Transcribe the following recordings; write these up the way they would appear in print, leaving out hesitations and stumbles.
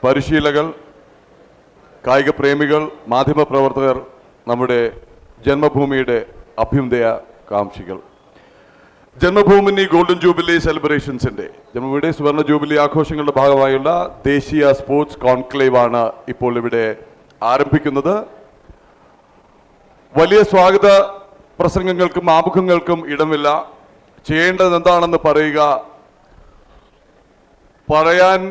പരിശീലകർ, കായിക പ്രേമികൾ, മാധ്യമപ്രവർത്തകർ, നമ്മുടെ ജന്മഭൂമിയുടെ അഭ്യുദയ കാംക്ഷികൾ, ജന്മഭൂമി ഗോൾഡൻ ജൂബിലി സെലിബ്രേഷൻസിൻ്റെ ജന്മഭൂമിയുടെ സുവർണ ജൂബിലി ആഘോഷങ്ങളുടെ ഭാഗമായുള്ള ദേശീയ സ്പോർട്സ് കോൺക്ലേവ് ആണ് ഇപ്പോൾ ഇവിടെ ആരംഭിക്കുന്നത്. വലിയ സ്വാഗത പ്രസംഗങ്ങൾക്കും ആമുഖങ്ങൾക്കും ഇടമില്ല. ചെയ്യേണ്ടത് എന്താണെന്ന് പറയുക, പറയാൻ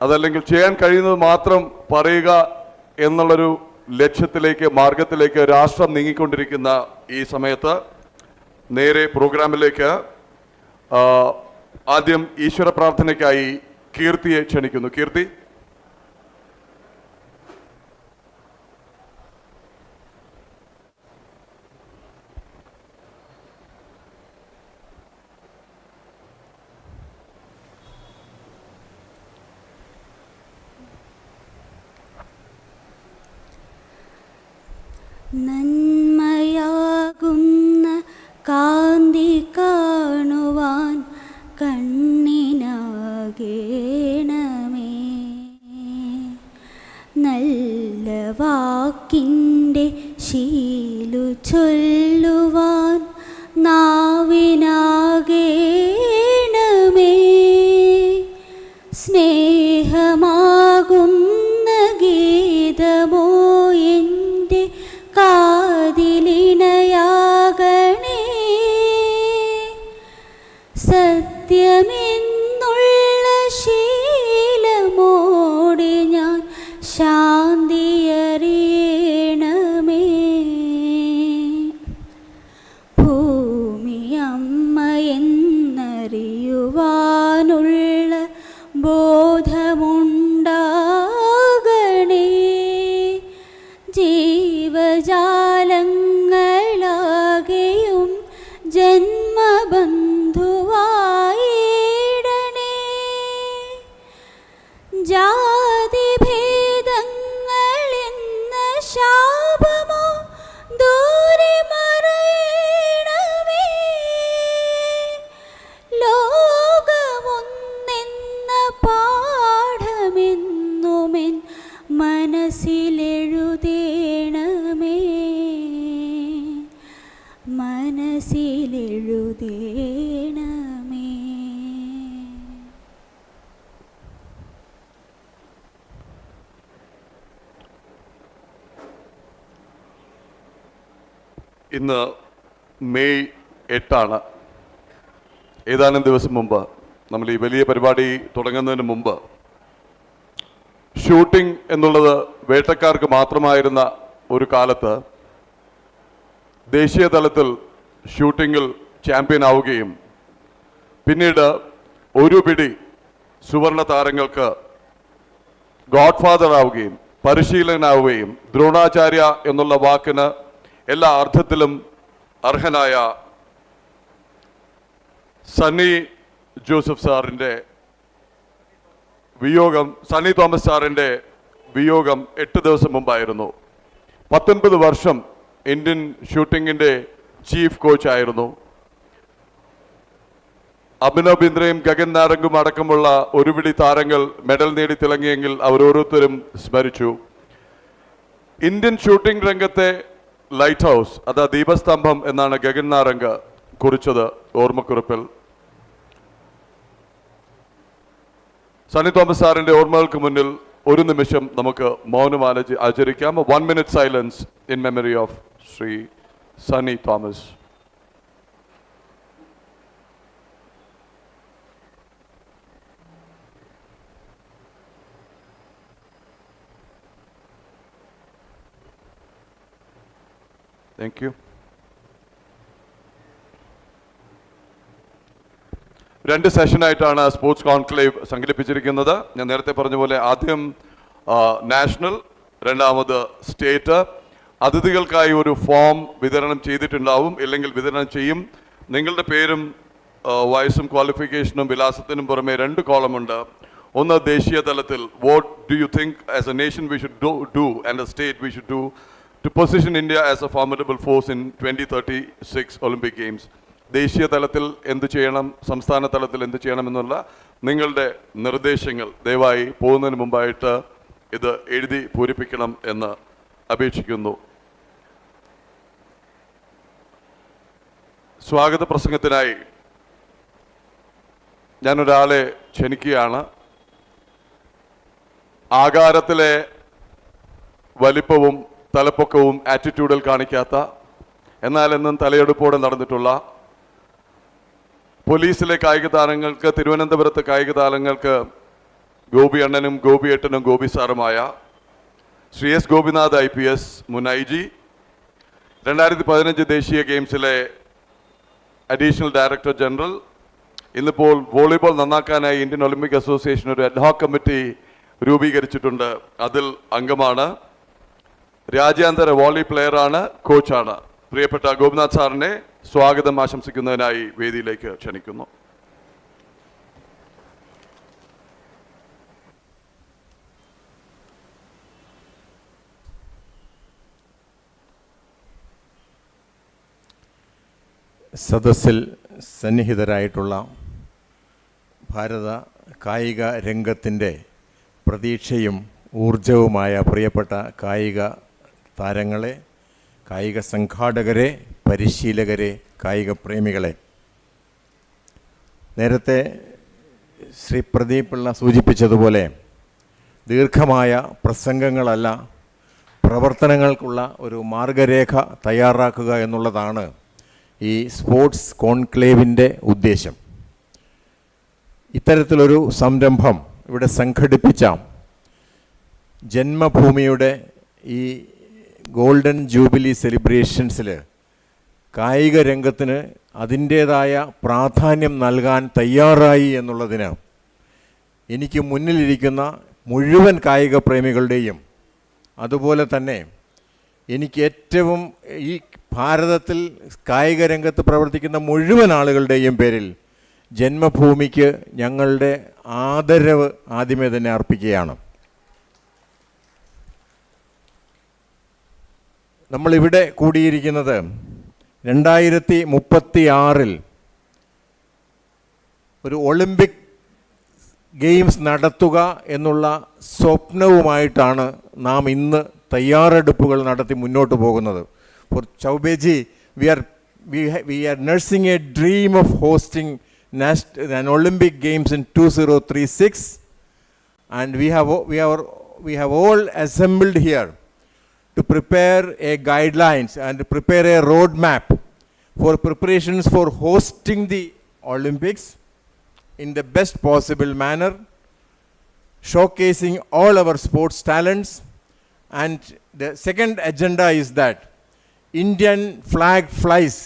അതല്ലെങ്കിൽ ചെയ്യാൻ കഴിയുന്നത് മാത്രം പറയുക എന്നുള്ളൊരു ലക്ഷ്യത്തിലേക്ക്, മാർഗത്തിലേക്ക് രാഷ്ട്രം നീങ്ങിക്കൊണ്ടിരിക്കുന്ന ഈ സമയത്ത് നേരെ പ്രോഗ്രാമിലേക്ക് ആദ്യം ഈശ്വര പ്രാർത്ഥനയ്ക്കായി കീർത്തിയെ ക്ഷണിക്കുന്നു. കീർത്തി. നന്മയാകുന്ന കാന്തി കാണുവാൻ കണ്ണിനാകേണമേ, നല്ല വാക്കിൻ്റെ ശീലു ചൊല്ലുവാൻ നാവിനാകേണമേ, സ്നേഹമാകുന്ന ഗീതമോ എൻ്റെ കാതിലിണയാകണേ, സത്യമെന്നുള്ള ശീലമോടെ ഞാൻ ശാന്തിയറിയണമേ, ഭൂമി അമ്മയെന്നറിയുവാനുള്ള ബോധമുണ്ടാകണേ, ജീവജാലങ്ങളാകെയും ജന്മബന്ധുവായിടണേ, ജാതിഭേദങ്ങളെന്ന ശാപമോ ദൂരെ മറയണമേ, ലോകമൊന്നെന്ന പാഠമെന്നുമെൻ മനസ്സിലെഴുതേണമേ, മനസ്സിലെഴുതേണമേ. ഇന്ന് മെയ് 8 ഏതാനും ദിവസം മുമ്പ്, നമ്മൾ ഈ വലിയ പരിപാടി തുടങ്ങുന്നതിന് മുമ്പ്, ഷൂട്ടിംഗ് എന്നുള്ളത് വേട്ടക്കാർക്ക് മാത്രമായിരുന്ന ഒരു കാലത്ത് ദേശീയ തലത്തിൽ ഷൂട്ടിങ്ങിൽ ചാമ്പ്യൻ ആവുകയും പിന്നീട് ഒരു പിടി സുവർണ താരങ്ങൾക്ക് ഗോഡ് ഫാദർ ആവുകയും പരിശീലകനാവുകയും ദ്രോണാചാര്യ എന്നുള്ള വാക്കിന് എല്ലാ അർത്ഥത്തിലും അർഹനായ സണ്ണി ജോസഫ് സാറിൻ്റെ വിയോഗം, സണ്ണി തോമസ് സാറിൻ്റെ വിയോഗം 8 ദിവസം മുമ്പായിരുന്നു. 19 വർഷം ഇന്ത്യൻ ഷൂട്ടിങ്ങിൻ്റെ ചീഫ് കോച്ചായിരുന്നു. അഭിനവ് ബിന്ദ്രയും ഗഗൻ നാരംഗും അടക്കമുള്ള ഒരുപിടി താരങ്ങൾ മെഡൽ നേടി തിളങ്ങിയെങ്കിൽ അവരോരോരുത്തരും സ്മരിച്ചു. ഇന്ത്യൻ ഷൂട്ടിംഗ് രംഗത്തെ ലൈറ്റ് ഹൗസ്, അതാ ദീപസ്തംഭം എന്നാണ് ഗഗൻ നാരംഗ് കുറിച്ചത് ഓർമ്മക്കുറിപ്പിൽ. സണ്ണി തോമസ് സാറിൻ്റെ ഓർമ്മകൾക്ക് മുന്നിൽ ഒരു നിമിഷം നമുക്ക് മൗനം ആചരിക്കാം. 1 minute silence in memory of Sri Sunny Thomas. Thank you. 2 സെഷനായിട്ടാണ് സ്പോർട്സ് കോൺക്ലേവ് സംഘടിപ്പിച്ചിരിക്കുന്നത്. ഞാൻ നേരത്തെ പറഞ്ഞ പോലെ ആദ്യം നാഷണൽ, രണ്ടാമത് സ്റ്റേറ്റ്. അതിഥികൾക്കായി ഒരു ഫോം വിതരണം ചെയ്തിട്ടുണ്ടാവും, ഇല്ലെങ്കിൽ വിതരണം ചെയ്യും. നിങ്ങളുടെ പേരും വയസ്സും ക്വാളിഫിക്കേഷനും വിലാസത്തിനും പുറമെ 2 കോളമുണ്ട്. ഒന്ന് ദേശീയ തലത്തിൽ, what do you think as A nation we should do and A state we should do to position India as a formidable force in 2036 Olympic Games. ദേശീയ തലത്തിൽ എന്ത് ചെയ്യണം, സംസ്ഥാന തലത്തിൽ എന്ത് ചെയ്യണം എന്നുള്ള നിങ്ങളുടെ നിർദ്ദേശങ്ങൾ ദയവായി പോകുന്നതിന് മുമ്പായിട്ട് ഇത് എഴുതി പൂരിപ്പിക്കണം എന്ന് അപേക്ഷിക്കുന്നു. സ്വാഗത പ്രസംഗത്തിനായി ഞാനൊരാളെ ക്ഷണിക്കുകയാണ്. ആകാരത്തിലെ വലിപ്പവും തലപ്പൊക്കവും ആറ്റിറ്റ്യൂഡിൽ കാണിക്കാത്ത, എന്നാൽ എന്നും തലയെടുപ്പോടെ നടന്നിട്ടുള്ള, പോലീസിലെ കായിക താരങ്ങൾക്ക്, തിരുവനന്തപുരത്ത് കായിക താരങ്ങൾക്ക് ഗോപി അണ്ണനും ഗോപി ഏട്ടനും ഗോപി സാറുമായ ശ്രീ എസ് ഗോപിനാഥ് IPS മുൻ IG, 2015 ദേശീയ ഗെയിംസിലെ അഡീഷണൽ ഡയറക്ടർ ജനറൽ, ഇന്നിപ്പോൾ വോളിബോൾ നന്നാക്കാനായി ഇന്ത്യൻ ഒളിമ്പിക് അസോസിയേഷൻ ഒരു അഡ്ഹോക് കമ്മിറ്റി രൂപീകരിച്ചിട്ടുണ്ട്. അതിൽ അംഗമാണ്. രാജ്യാന്തര വോളി പ്ലെയറാണ്, കോച്ചാണ്. പ്രിയപ്പെട്ട ഗോപിനാഥ് സാറിനെ സ്വാഗതം ആശംസിക്കുന്നതിനായി വേദിയിലേക്ക് ക്ഷണിക്കുന്നു. സദസ്സിൽ സന്നിഹിതരായിട്ടുള്ള ഭാരത കായിക രംഗത്തിൻ്റെ പ്രതീക്ഷയും ഊർജവുമായ പ്രിയപ്പെട്ട കായിക താരങ്ങളെ, കായിക സംഘാടകരെ, പരിശീലകരെ, കായിക പ്രേമികളെ, നേരത്തെ ശ്രീ പ്രദീപ് പിള്ള സൂചിപ്പിച്ചതുപോലെ ദീർഘമായ പ്രസംഗങ്ങളല്ല, പ്രവർത്തനങ്ങൾക്കുള്ള ഒരു മാർഗരേഖ തയ്യാറാക്കുക എന്നുള്ളതാണ് ഈ സ്പോർട്സ് കോൺക്ലേവിൻ്റെ ഉദ്ദേശം. ഇത്തരത്തിലൊരു സംരംഭം ഇവിടെ സംഘടിപ്പിച്ച ജന്മഭൂമിയുടെ ഈ ഗോൾഡൻ ജൂബിലി സെലിബ്രേഷൻസിൽ കായിക രംഗത്തിന് അതിൻ്റേതായ പ്രാധാന്യം നൽകാൻ തയ്യാറായി എന്നുള്ളതിന് എനിക്ക് മുന്നിലിരിക്കുന്ന മുഴുവൻ കായിക പ്രേമികളുടെയും, അതുപോലെ തന്നെ എനിക്ക് ഏറ്റവും ഈ ഭാരതത്തിൽ കായിക രംഗത്ത് പ്രവർത്തിക്കുന്ന മുഴുവൻ ആളുകളുടെയും പേരിൽ ജന്മഭൂമിക്ക് ഞങ്ങളുടെ ആദരവ് ആദ്യമേ തന്നെ അർപ്പിക്കുകയാണ്. നമ്മളിവിടെ കൂടിയിരിക്കുന്നത് 2036 ഒരു ഒളിമ്പിക് ഗെയിംസ് നടത്തുക എന്നുള്ള സ്വപ്നവുമായിട്ടാണ് നാം ഇന്ന് തയ്യാറെടുപ്പുകൾ നടത്തി മുന്നോട്ട് പോകുന്നത്. For Chaubeji, we are nursing a dream of hosting an Olympic Games in 2036, and we have all assembled here to prepare a guidelines and prepare a roadmap for preparations for hosting the Olympics in the best possible manner, showcasing all our sports talents. And the second agenda is that Indian flag flies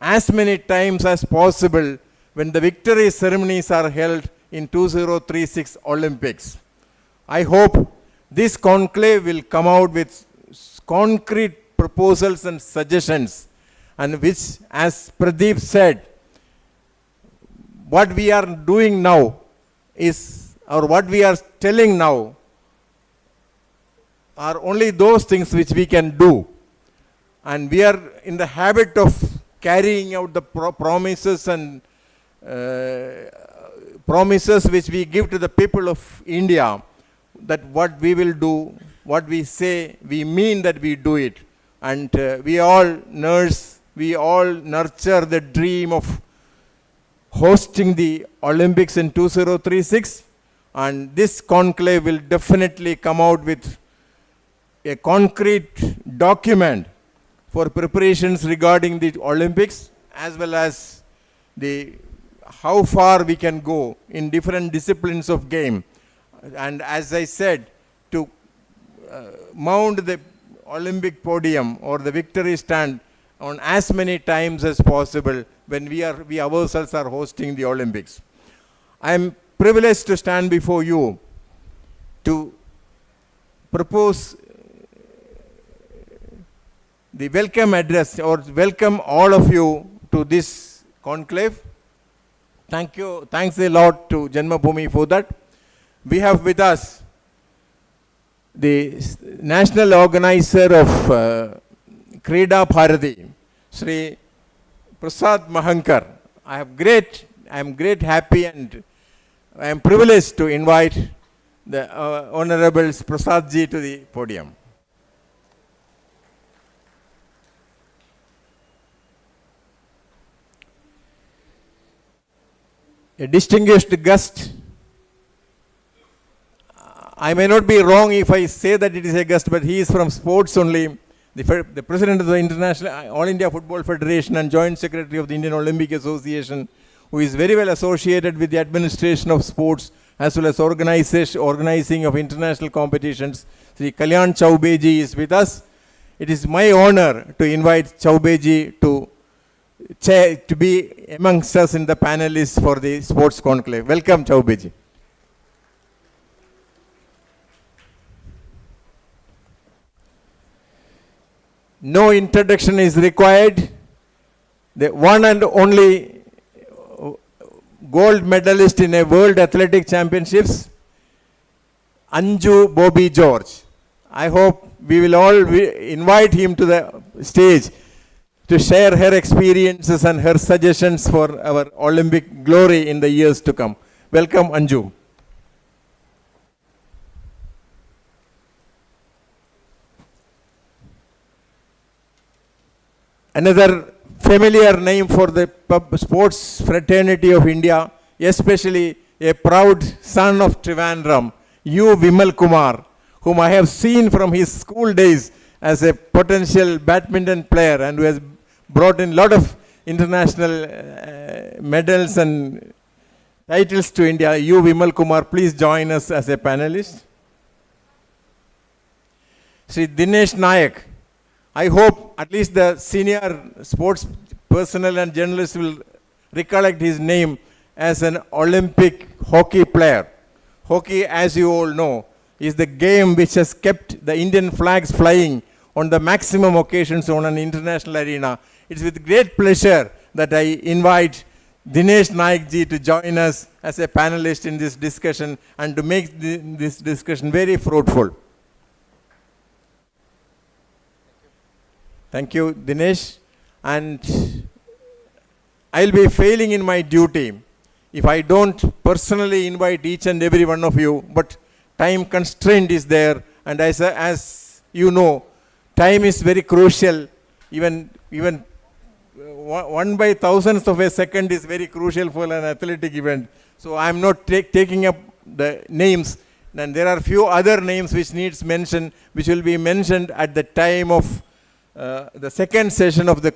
as many times as possible when the victory ceremonies are held in 2036 Olympics. I hope this conclave will come out with concrete proposals and suggestions, and which, as Pradeep said, what we are doing now is, or what we are telling now, are only those things which we can do. And we are in the habit of carrying out the promises and promises which we give to the people of India, that what we will do, what we say, we mean that we do it. And we all nurture the dream of hosting the Olympics in 2036. And this conclave will definitely come out with a concrete document for preparations regarding the Olympics, as well as how far we can go in different disciplines of game. And as I said, to mount the Olympic podium or the victory stand on as many times as possible when we ourselves are hosting the Olympics. I am privileged to stand before you to propose the welcome address, or welcome all of you to this conclave. Thank you. Thanks a lot to Janmabhumi for that. We have with us the national organizer of Krida Bharati, Sri Prasad Mahankar. I am great happy and I am privileged to invite the Honorable Prasad ji to the podium. A distinguished guest. I may not be wrong if I say that it is a guest, but he is from sports only. The President of the International All India Football Federation and Joint Secretary of the Indian Olympic Association, who is very well associated with the administration of sports as well as organizing of international competitions. Sri Kalyan Chowbeji is with us. It is my honor to invite Chowbeji to be amongst us in the panelists for the sports conclave. Welcome, Chowbeji. No introduction is required. The one and only gold medalist in a World Athletic Championships, Anju Bobby George. I hope we will all invite him to the stage to share her experiences and her suggestions for our Olympic glory in the years to come. Welcome, Anju. Another familiar name for the sports fraternity of India, especially a proud son of Trivandrum, U. Vimal Kumar, whom I have seen from his school days as a potential badminton player and who has brought in a lot of international medals and titles to India. U. Vimal Kumar, please join us as a panelist. Sri Dinesh Nayak. I hope at least the senior sports personnel and journalists will recollect his name as an Olympic hockey player. Hockey, as you all know, is the game which has kept the Indian flags flying on the maximum occasions on an international arena. It's with great pleasure that I invite Dinesh Nayak ji to join us as a panelist in this discussion and to make this discussion very fruitful. Thank you, Dinesh. And I'll be failing in my duty if I don't personally invite each and every one of you, but time constraint is there. And as you know, time is very crucial. Even 1/1000th of a second is very crucial for an athletic event. So I'm not taking up the names. And there are few other names which needs mention, which will be mentioned at the time of the second session of the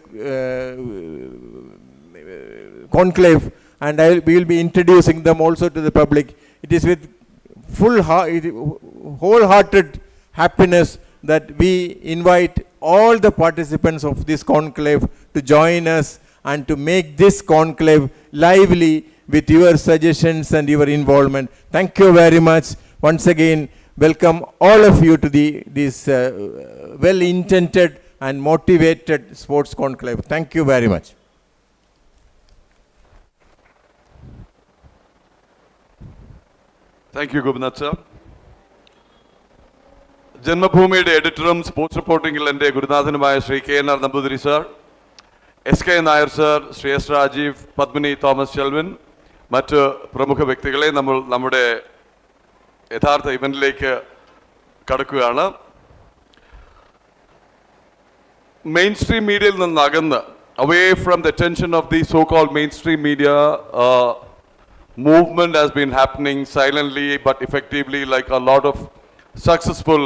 conclave, and we will be introducing them also to the public. It is with wholehearted happiness that we invite all the participants of this conclave to join us and to make this conclave lively with your suggestions and your involvement. Thank you very much. Once again, welcome all of you to this well-intended and motivated sports conclave. Thank you very much. Thank you, Gopinath sir. ജന്മഭൂമിയുടെ എഡിറ്ററും sports റിപ്പോർട്ടിംഗിൽ എൻ്റെ ഗുരുനാഥനുമായ Shri KNR Namboothiri sir, SK Nair sir, Shri S Rajeev, Padmini Thomas Shelvin, മറ്റ് പ്രമുഖ വ്യക്തികളെ നമ്മുടെ യഥാർത്ഥ ഇവന്റിലേക്ക് കടക്കുകയാണ്. Mainstream media away from the attention of the so-called mainstream media, movement has been happening silently but effectively, like a lot of successful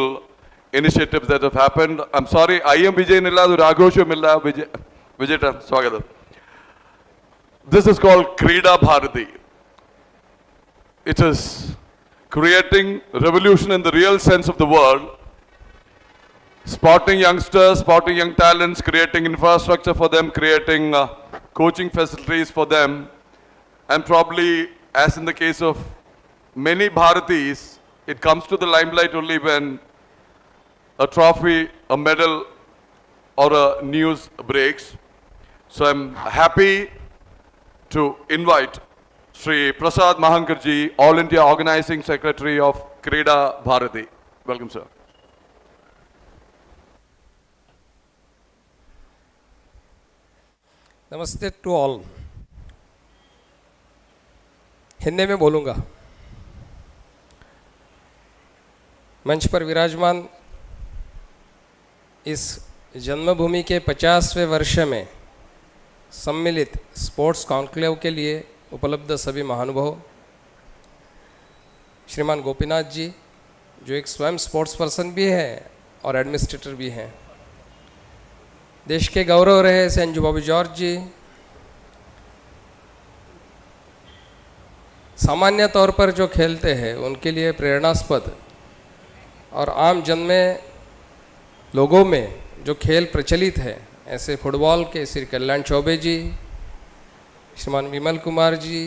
initiatives that have happened. I'm sorry, I am Vijay Nilla, Raghoshamilla, Vijay Swagatham. This is called Krida Bharati. It is creating revolution in the real sense of the word. Spotting youngsters, spotting young talents, creating infrastructure for them, creating coaching facilities for them, and probably, as in the case of many Bharatis, it comes to the limelight only when a trophy, a medal, or a news breaks. So I'm happy to invite Sri Prasad Mahankarji, All India Organizing Secretary of Krida Bharati. Welcome, sir. नमस्ते to all. Hindi में बोलूँगा. मंच पर विराजमान इस जन्मभूमि के 50वें वर्ष में सम्मिलित स्पोर्ट्स कॉन्क्लेव के लिए उपलब्ध सभी महानुभाव, श्रीमान गोपीनाथ जी जो एक स्वयं स्पोर्ट्स पर्सन भी है और एडमिनिस्ट्रेटर भी हैं, देश के गौरव रहे से अंजू बाबू जॉर्ज जी, सामान्य तौर पर जो खेलते हैं उनके लिए प्रेरणास्पद और आम जन में लोगों में जो खेल प्रचलित है, ऐसे फुटबॉल के श्री कल्याण चौबे जी, श्रीमान विमल कुमार जी,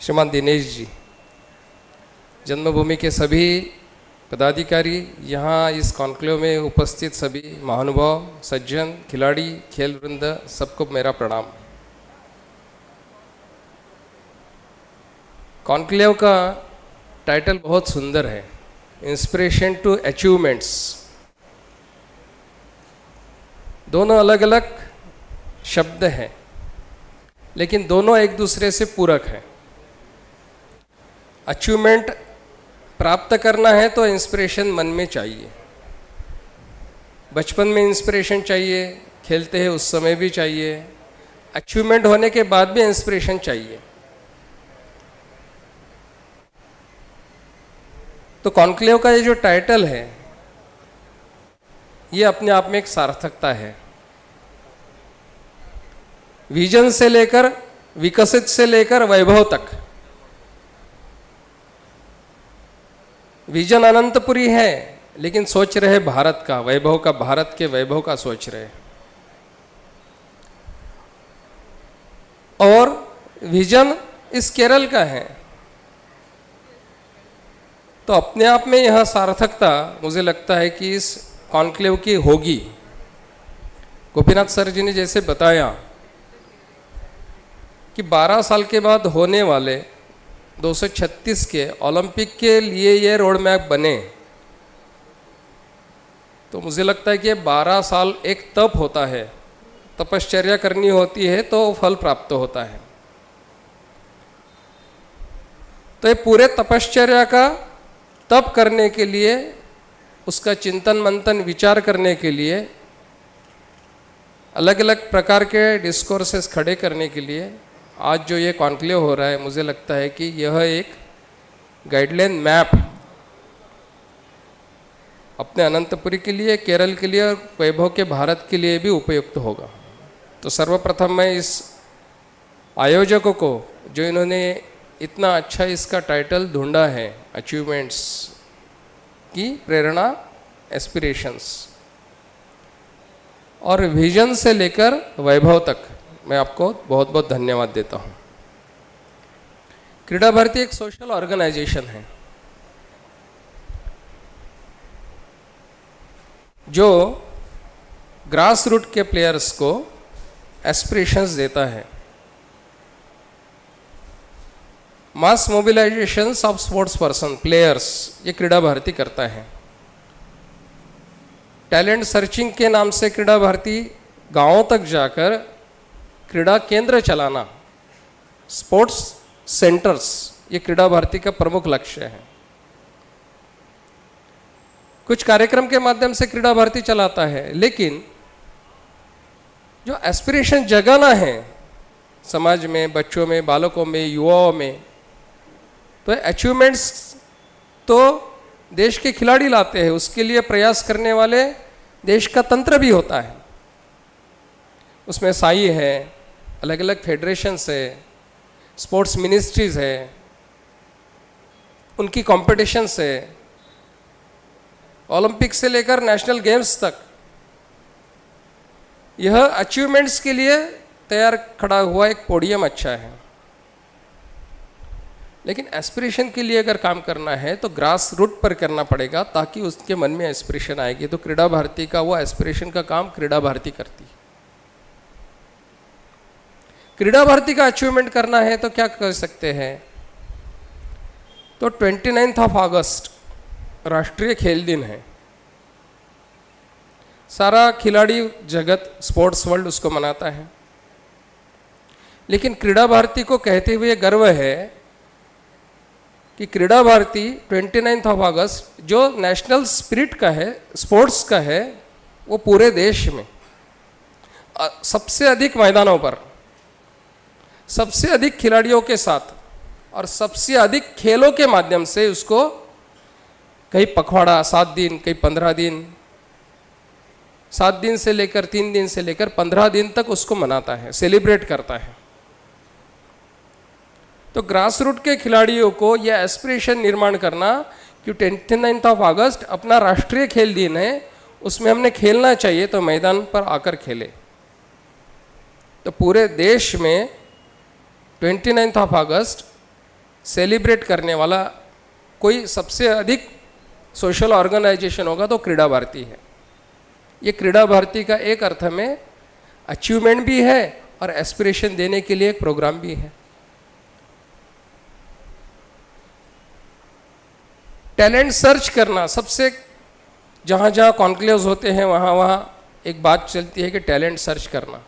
श्रीमान दिनेश जी, जन्मभूमि के सभी पदाधिकारी, यहाँ इस कॉन्क्लेव में उपस्थित सभी महानुभाव, सज्जन, खिलाड़ी, खेल वृंद, सबको मेरा प्रणाम। कॉन्क्लेव का टाइटल बहुत सुंदर है, इंस्पिरेशन टू अचीवमेंट्स। दोनों अलग अलग शब्द हैं, लेकिन दोनों एक दूसरे से पूरक हैं। अचीवमेंट प्राप्त करना है तो इंस्पिरेशन मन में चाहिए। बचपन में इंस्पिरेशन चाहिए, खेलते हैं उस समय भी चाहिए, अचीवमेंट होने के बाद भी इंस्पिरेशन चाहिए। तो कॉन्क्लेव का ये जो टाइटल है, ये अपने आप में एक सार्थकता है। विजन से लेकर, विकसित से लेकर वैभव तक। विजन अनंतपुरी है, लेकिन सोच रहे भारत का वैभव का, भारत के वैभव का सोच रहे। और विजन इस केरल का है, तो अपने आप में यह सार्थकता मुझे लगता है कि इस कॉन्क्लेव की होगी। गोपीनाथ सर जी ने जैसे बताया कि 12 साल के बाद होने वाले 236 के ओलंपिक के लिए ये रोड मैप बने, तो मुझे लगता है कि 12 साल एक तप होता है, तपश्चर्या करनी होती है तो फल प्राप्त होता है। तो ये पूरे तपश्चर्या का तप करने के लिए, उसका चिंतन मंथन विचार करने के लिए, अलग अलग प्रकार के डिस्कोर्सेस खड़े करने के लिए आज जो ये कॉन्क्लेव हो रहा है, मुझे लगता है कि यह एक गाइडलाइन मैप अपने अनंतपुरी के लिए, केरल के लिए और वैभव के भारत के लिए भी उपयुक्त होगा। तो सर्वप्रथम मैं इस आयोजकों को, जो इन्होंने इतना अच्छा इसका टाइटल ढूंढा है, अचीवमेंट्स की प्रेरणा, एस्पिरेशंस, और विजन से लेकर वैभव तक, मैं आपको बहुत बहुत धन्यवाद देता हूँ। क्रीड़ा भारती एक सोशल ऑर्गेनाइजेशन है जो ग्रास रूट के प्लेयर्स को एस्पिरेशंस देता है। Mass mobilisation of sports person players, ये क्रीड़ा भारती करता है। टैलेंट सर्चिंग के नाम से क्रीड़ा भारती गांवों तक जाकर क्रीड़ा केंद्र चलाना, स्पोर्ट्स सेंटर्स, ये क्रीड़ा भारती का प्रमुख लक्ष्य है। कुछ कार्यक्रम के माध्यम से क्रीड़ा भारती चलाता है, लेकिन जो एस्पिरेशन जगाना है समाज में, बच्चों में, बालकों में, युवाओं में, तो अचीवमेंट्स तो देश के खिलाड़ी लाते हैं, उसके लिए प्रयास करने वाले देश का तंत्र भी होता है। उसमें साई है, अलग अलग फेडरेशंस है, स्पोर्ट्स मिनिस्ट्रीज है, उनकी कॉम्पिटिशन्स है, ओलंपिक से लेकर नेशनल गेम्स तक। यह अचीवमेंट्स के लिए तैयार खड़ा हुआ एक पोडियम अच्छा है। लेकिन एस्पिरेशन के लिए अगर काम करना है तो ग्रास रूट पर करना पड़ेगा, ताकि उसके मन में एस्पिरेशन आएगी। तो क्रीड़ा भारती का वो एस्पिरेशन का काम क्रीड़ा भारती करती है। क्रीड़ा भारती का अचीवमेंट करना है तो क्या कर सकते हैं? तो 29 अगस्त राष्ट्रीय खेल दिन है। सारा खिलाड़ी जगत, स्पोर्ट्स वर्ल्ड उसको मनाता है। लेकिन क्रीड़ा भारती को कहते हुए गर्व है कि क्रीड़ा भारती 29 अगस्त जो नेशनल स्पिरिट का है, स्पोर्ट्स का है, वो पूरे देश में सबसे अधिक मैदानों पर, सबसे अधिक खिलाड़ियों के साथ और सबसे अधिक खेलों के माध्यम से उसको कहीं पखवाड़ा 7 दिन, कहीं 15 दिन, 7 दिन से लेकर 3 दिन से लेकर 15 दिन तक उसको मनाता है, सेलिब्रेट करता है। तो ग्रास रूट के खिलाड़ियों को यह एस्पिरेशन निर्माण करना कि 29 अगस्त अपना राष्ट्रीय खेल दिन है, उसमें हमने खेलना चाहिए तो मैदान पर आकर खेले। तो पूरे देश में 29 अगस्त सेलिब्रेट करने वाला कोई सबसे अधिक सोशल ऑर्गेनाइजेशन होगा तो क्रीड़ा भारती है। ये क्रीड़ा भारती का एक अर्थ में अचीवमेंट भी है और एस्पिरेशन देने के लिए एक प्रोग्राम भी है। टैलेंट सर्च करना, सबसे जहाँ जहाँ कॉन्क्लेव्स होते हैं वहाँ वहाँ एक बात चलती है कि टैलेंट सर्च करना।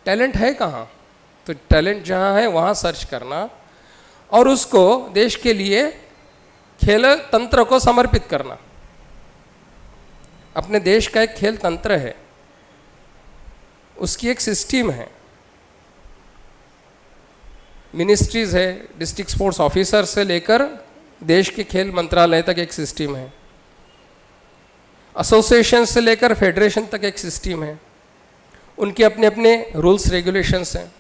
टैलेंट है कहाँ? तो टैलेंट जहाँ है वहाँ सर्च करना और उसको देश के लिए खेल तंत्र को समर्पित करना। अपने देश का एक खेल तंत्र है, उसकी एक सिस्टम है, मिनिस्ट्रीज है, डिस्ट्रिक्ट स्पोर्ट्स ऑफिसर से लेकर देश के खेल मंत्रालय तक एक सिस्टम है, एसोसिएशन से लेकर फेडरेशन तक एक सिस्टम है, उनके अपने अपने रूल्स रेगुलेशंस हैं।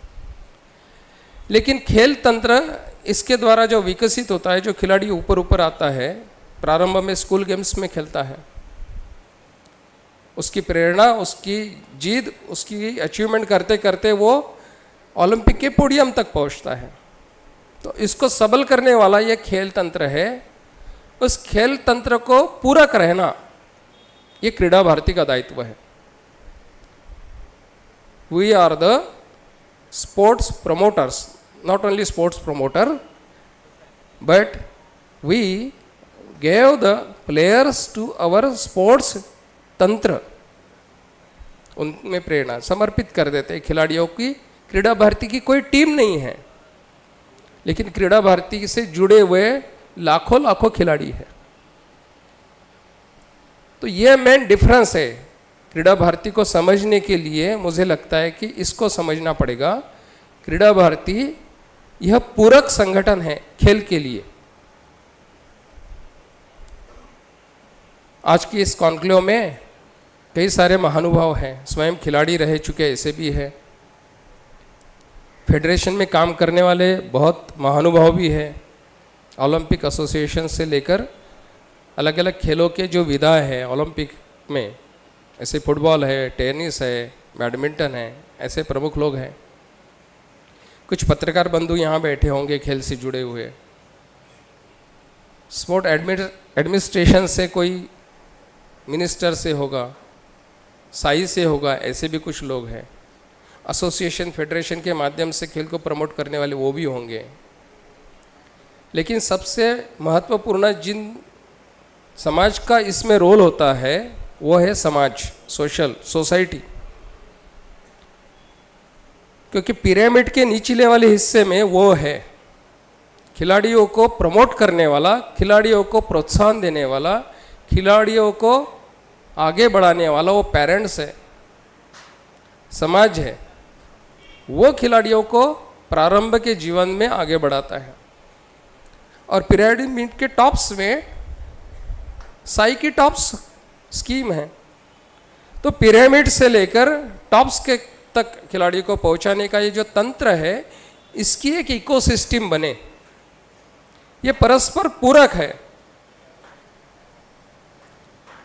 लेकिन खेल तंत्र इसके द्वारा जो विकसित होता है, जो खिलाड़ी ऊपर ऊपर आता है, प्रारंभ में स्कूल गेम्स में खेलता है, उसकी प्रेरणा, उसकी जीत, उसकी अचीवमेंट करते करते वो ओलंपिक के पोडियम तक पहुंचता है। तो इसको सबल करने वाला ये खेल तंत्र है। उस खेल तंत्र को पूरक रहना ये क्रीड़ा भारती का दायित्व है। We are the sports promoters, not only sports promoter, but we gave the players to our sports तंत्र, उनमें प्रेरणा समर्पित कर देते हैं खिलाड़ियों की। क्रीड़ा भारती की कोई टीम नहीं है, लेकिन क्रीड़ा भारती से जुड़े हुए लाखों लाखों खिलाड़ी है। तो ये मेन डिफरेंस है। क्रीड़ा भारती को समझने के लिए मुझे लगता है कि इसको समझना पड़ेगा। क्रीड़ा भारती यह पूरक संगठन है खेल के लिए। आज की इस कॉन्क्लेव में कई सारे महानुभाव हैं, स्वयं खिलाड़ी रह चुके ऐसे भी है, फेडरेशन में काम करने वाले बहुत महानुभाव भी है, ओलंपिक एसोसिएशन से लेकर अलग अलग खेलों के जो विधा है ओलंपिक में, ऐसे फुटबॉल है, टेनिस है, बैडमिंटन है, ऐसे प्रमुख लोग हैं। कुछ पत्रकार बंधु यहाँ बैठे होंगे खेल से जुड़े हुए। स्पोर्ट एडमिनिस्ट्रेशन से कोई मिनिस्टर से होगा, साई से होगा, ऐसे भी कुछ लोग हैं। एसोसिएशन फेडरेशन के माध्यम से खेल को प्रमोट करने वाले वो भी होंगे। लेकिन सबसे महत्वपूर्ण जिन समाज का इसमें रोल होता है वो है समाज, सोसाइटी। क्योंकि पिरामिड के निचले वाले हिस्से में वो है खिलाड़ियों को प्रमोट करने वाला, खिलाड़ियों को प्रोत्साहन देने वाला, खिलाड़ियों को आगे बढ़ाने वाला वो पेरेंट्स है, समाज है। वो खिलाड़ियों को प्रारंभ के जीवन में आगे बढ़ाता है। और पिरामिड के टॉप्स में साई की टॉप्स स्कीम है। तो पिरामिड से लेकर टॉप्स के तक खिलाड़ी को पहुंचाने का ये जो तंत्र है, इसकी एक इकोसिस्टम बने, ये परस्पर पूरक है,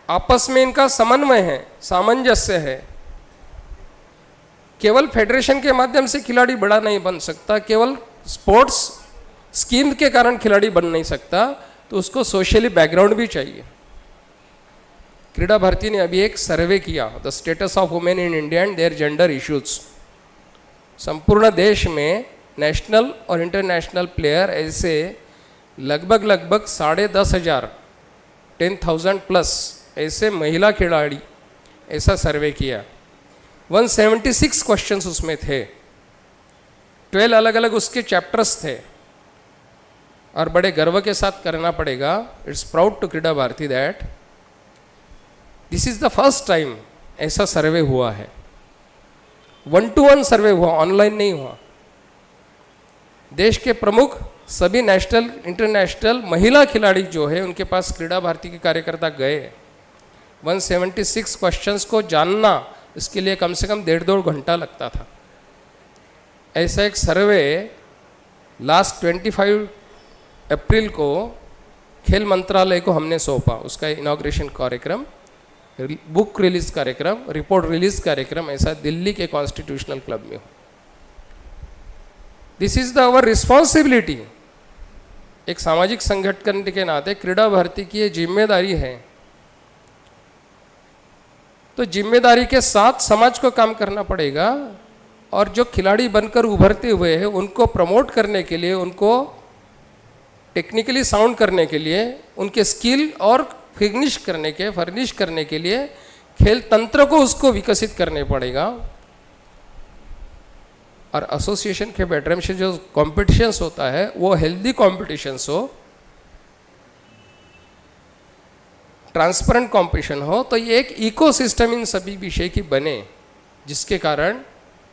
आपस में इनका समन्वय है, सामंजस्य है। केवल फेडरेशन के माध्यम से खिलाड़ी बड़ा नहीं बन सकता, केवल स्पोर्ट्स स्कीम के कारण खिलाड़ी बन नहीं सकता, तो उसको सोशली बैकग्राउंड भी चाहिए। क्रीड़ा भारती ने अभी एक सर्वे किया, the status of women in India and their gender issues. संपूर्ण देश में नेशनल और इंटरनेशनल प्लेयर ऐसे लगभग 10,500 10,000 प्लस ऐसे महिला खिलाड़ी, ऐसा सर्वे किया। 176 क्वेश्चंस उसमें थे, 12 अलग अलग उसके चैप्टर्स थे। और बड़े गर्व के साथ करना पड़ेगा, it's proud to Krida Bharati that this is the first time ऐसा सर्वे हुआ है, 1-to-1 सर्वे हुआ, ऑनलाइन नहीं हुआ। देश के प्रमुख सभी नेशनल इंटरनेशनल महिला खिलाड़ी जो है उनके पास क्रीडा भारती के कार्यकर्ता गए। 176 क्वेश्चंस को जानना, इसके लिए कम से कम 1.5-2 घंटा लगता था। ऐसा एक सर्वे लास्ट 25 अप्रैल को खेल मंत्रालय को हमने सौंपा। उसका इनॉग्रेशन कार्यक्रम, बुक रिलीज कार्यक्रम, रिपोर्ट रिलीज कार्यक्रम ऐसा दिल्ली के कॉन्स्टिट्यूशनल क्लब में हो। This is the our responsibility. एक सामाजिक संगठन के नाते क्रीडा भारती की ये जिम्मेदारी है। तो जिम्मेदारी के साथ समाज को काम करना पड़ेगा और जो खिलाड़ी बनकर उभरते हुए हैं उनको प्रमोट करने के लिए, उनको टेक्निकली साउंड करने के लिए, उनके स्किल और फर्निश करने के लिए खेल तंत्र को उसको विकसित करने पड़ेगा। और एसोसिएशन के बैटरम से जो कॉम्पिटिशन्स होता है वो हेल्दी कॉम्पिटिशन्स हो, ट्रांसपेरेंट कॉम्पिटिशन हो, तो ये एक इकोसिस्टम इन सभी विषय की बने, जिसके कारण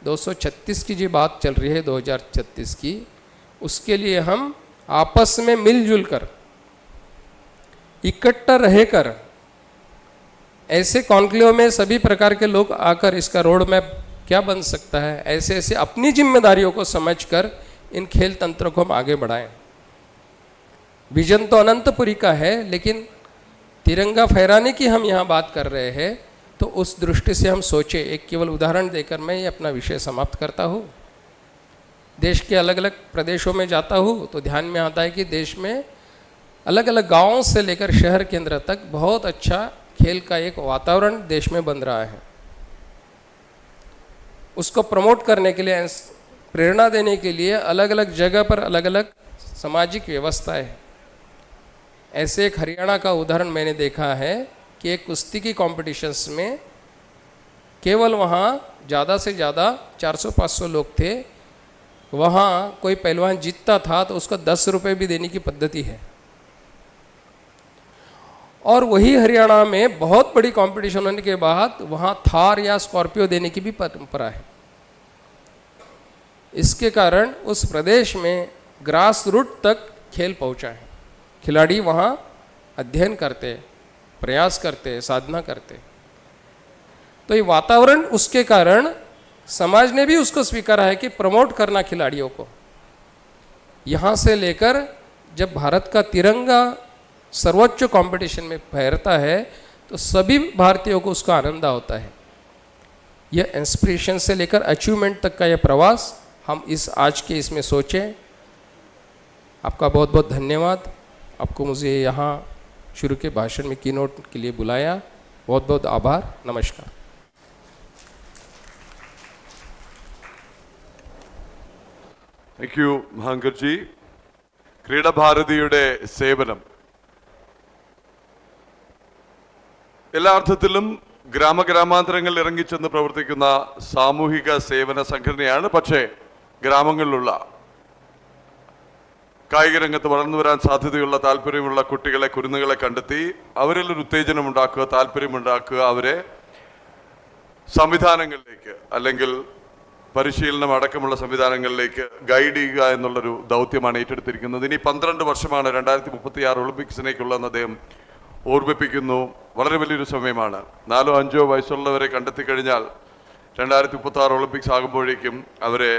236 की जो बात चल रही है 2036 की, उसके लिए हम आपस में मिलजुल कर इकट्ठा रहकर ऐसे कॉन्क्लेव में सभी प्रकार के लोग आकर इसका रोड मैप क्या बन सकता है, ऐसे ऐसे अपनी जिम्मेदारियों को समझकर इन खेल तंत्र को हम आगे बढ़ाएं। विजन तो अनंतपुरी का है, लेकिन तिरंगा फहराने की हम यहाँ बात कर रहे हैं, तो उस दृष्टि से हम सोचे। एक केवल उदाहरण देकर मैं ये अपना विषय समाप्त करता हूँ। देश के अलग अलग प्रदेशों में जाता हूँ तो ध्यान में आता है कि देश में अलग अलग गांवों से लेकर शहर केंद्र तक बहुत अच्छा खेल का एक वातावरण देश में बन रहा है। उसको प्रमोट करने के लिए, प्रेरणा देने के लिए अलग अलग जगह पर अलग अलग सामाजिक व्यवस्थाएं है। ऐसे एक हरियाणा का उदाहरण मैंने देखा है कि एक कुश्ती की कॉम्पिटिशन्स में केवल वहाँ ज़्यादा से ज़्यादा 400-500 लोग थे। वहाँ कोई पहलवान जीतता था तो उसको 10 रुपये भी देने की पद्धति है। और वही हरियाणा में बहुत बड़ी कंपटीशन होने के बाद वहाँ थार या स्कॉर्पियो देने की भी परंपरा है। इसके कारण उस प्रदेश में ग्रास रूट तक खेल पहुँचा है। खिलाड़ी वहाँ अध्ययन करते, प्रयास करते, साधना करते। तो ये वातावरण, उसके कारण समाज ने भी उसको स्वीकारा है कि प्रमोट करना खिलाड़ियों को। यहाँ से लेकर जब भारत का तिरंगा सर्वोच्च कंपटीशन में फहरता है तो सभी भारतीयों को उसका आनंद होता है। यह एस्पिरेशन से लेकर अचीवमेंट तक का यह प्रवास हम इस आज के इसमें सोचें। आपका बहुत बहुत धन्यवाद। आपको मुझे यहाँ शुरू के भाषण में कीनोट के लिए बुलाया, बहुत बहुत आभार। नमस्कार। Thank you, Mahangarji. ക്രീഡാ ഭാരതിയുടെ സേവനം എല്ലാ അർത്ഥത്തിലും ഗ്രാമഗ്രാമാന്തരങ്ങളിൽ ഇറങ്ങിച്ചെന്ന് പ്രവർത്തിക്കുന്ന സാമൂഹിക സേവന സംഘടനയാണ്. പക്ഷേ ഗ്രാമങ്ങളിലുള്ള കായിക രംഗത്ത് വളർന്നു വരാൻ സാധ്യതയുള്ള താല്പര്യമുള്ള കുട്ടികളെ, കുരുന്നുകളെ കണ്ടെത്തി അവരിൽ ഒരു ഉത്തേജനം ഉണ്ടാക്കുക, താല്പര്യമുണ്ടാക്കുക, അവരെ സംവിധാനങ്ങളിലേക്ക് അല്ലെങ്കിൽ പരിശീലനം അടക്കമുള്ള സംവിധാനങ്ങളിലേക്ക് ഗൈഡ് ചെയ്യുക എന്നുള്ളൊരു ദൗത്യമാണ് ഏറ്റെടുത്തിരിക്കുന്നത്. ഇനി 12 വർഷമാണ് 2036 ഒളിമ്പിക്സിനേക്കുള്ളതെന്ന് അദ്ദേഹം ഓർമ്മിപ്പിക്കുന്നു. വളരെ വലിയൊരു സമയമാണ്. 4-5 വയസ്സുള്ളവരെ കണ്ടെത്തി കഴിഞ്ഞാൽ 2036 ഒളിമ്പിക്സ് ആകുമ്പോഴേക്കും അവരെ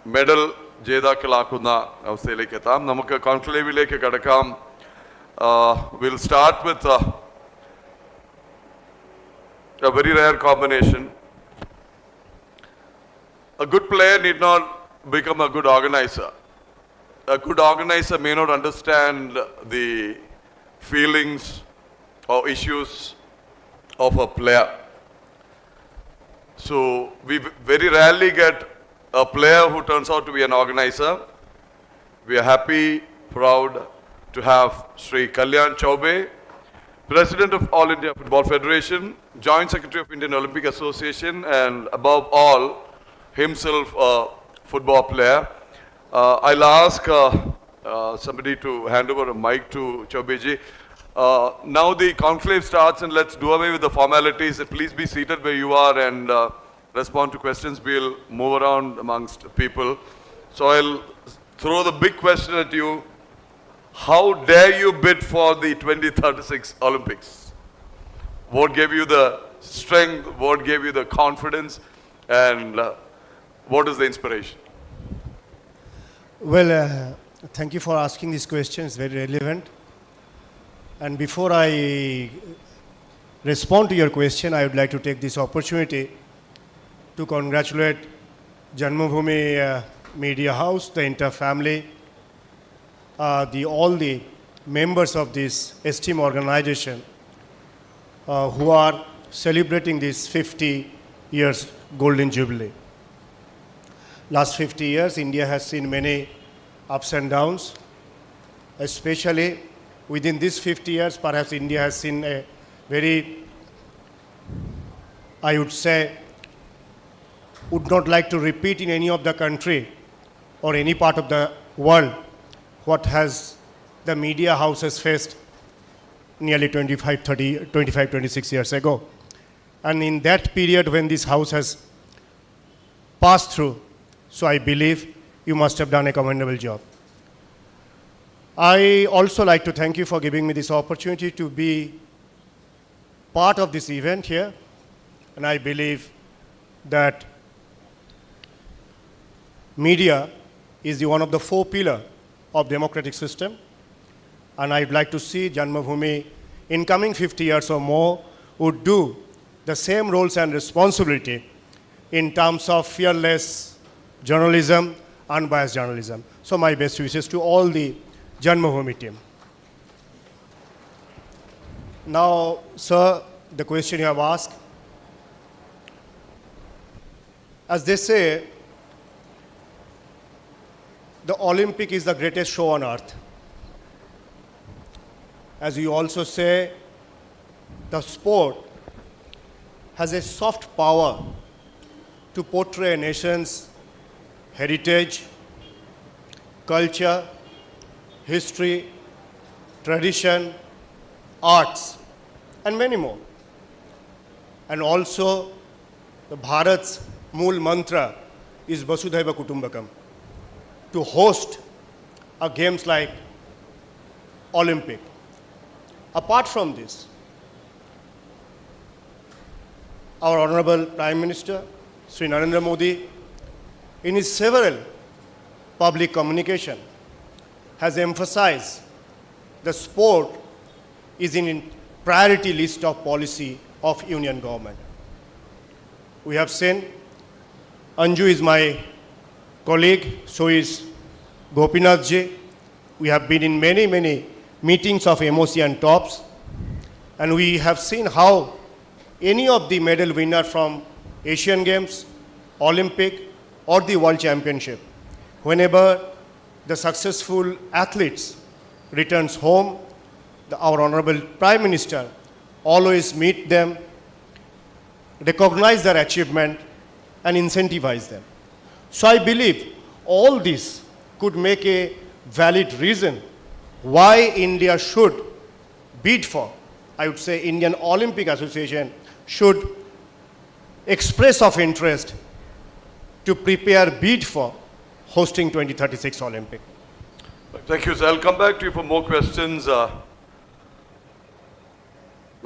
മെഡൽ ജേതാക്കളാക്കുന്ന അവസ്ഥയിലേക്ക് എത്താം. നമുക്ക് കോൺക്ലേവിലേക്ക് കടക്കാം. Will start with a very rare combination. A good player need not become a good organizer. A good organizer may not understand the feelings or issues of a player. So we very rarely get a player who turns out to be an organizer. We are happy, proud to have Sri Kalyan Chaubey, President of All India Football Federation, Joint Secretary of Indian Olympic Association, and above all, himself a football player. I'll ask somebody to hand over a mic to Chaubeji. Now the conclave starts, and let's do away with the formalities. Please be seated where you are and respond to questions. We'll move around amongst people. So I'll throw the big question at you. How dare you bid for the 2036 Olympics? What gave you the strength? What gave you the confidence? And what is the inspiration? Well, thank you for asking this question. It's very relevant. And before I respond to your question, I would like to take this opportunity to congratulate Janmabhumi Media House, the entire family, all the members of this esteemed organization who are celebrating this 50 years Golden Jubilee. Last 50 years, India has seen many ups and downs, especially within these 50 years, perhaps India has seen a very, I would say, would not like to repeat in any of the country or any part of the world what has the media houses faced nearly 26 years ago. And in that period when this house has passed through, so I believe you must have done a commendable job. I also like to thank you for giving me this opportunity to be part of this event here. And I believe that media is one of the four pillars of democratic system. And I'd like to see Janmabhumi in coming 50 years or more would do the same roles and responsibility in terms of fearless journalism, unbiased journalism. So my best wishes to all the Janmabhumi team. Now, sir, the question you have asked, as they say, the Olympic is the greatest show on earth. As you also say, the sport has a soft power to portray a nation's heritage, culture, history, tradition, arts, and many more. And also, the Bharat's Mool Mantra is Vasudhaiva Kutumbakam. To host a games like Olympic. Apart from this, our Honorable Prime Minister, Sri Narendra Modi, in his several public communication, has emphasized the sport is in priority list of policy of Union government. We have seen, Anju is my colleague, so is Gopinath ji. We have been in many meetings of MOC and TOPS, and we have seen how any of the medal winner from Asian Games, Olympic, or the World Championship, whenever the successful athletes returns home, our Honorable Prime Minister always meet them, recognize their achievement, and incentivize them. So I believe all this could make a valid reason why India should bid for, I would say Indian Olympic Association should express of interest to prepare bid for hosting 2036 Olympic. Thank you, sir. I'll come back to you for more questions.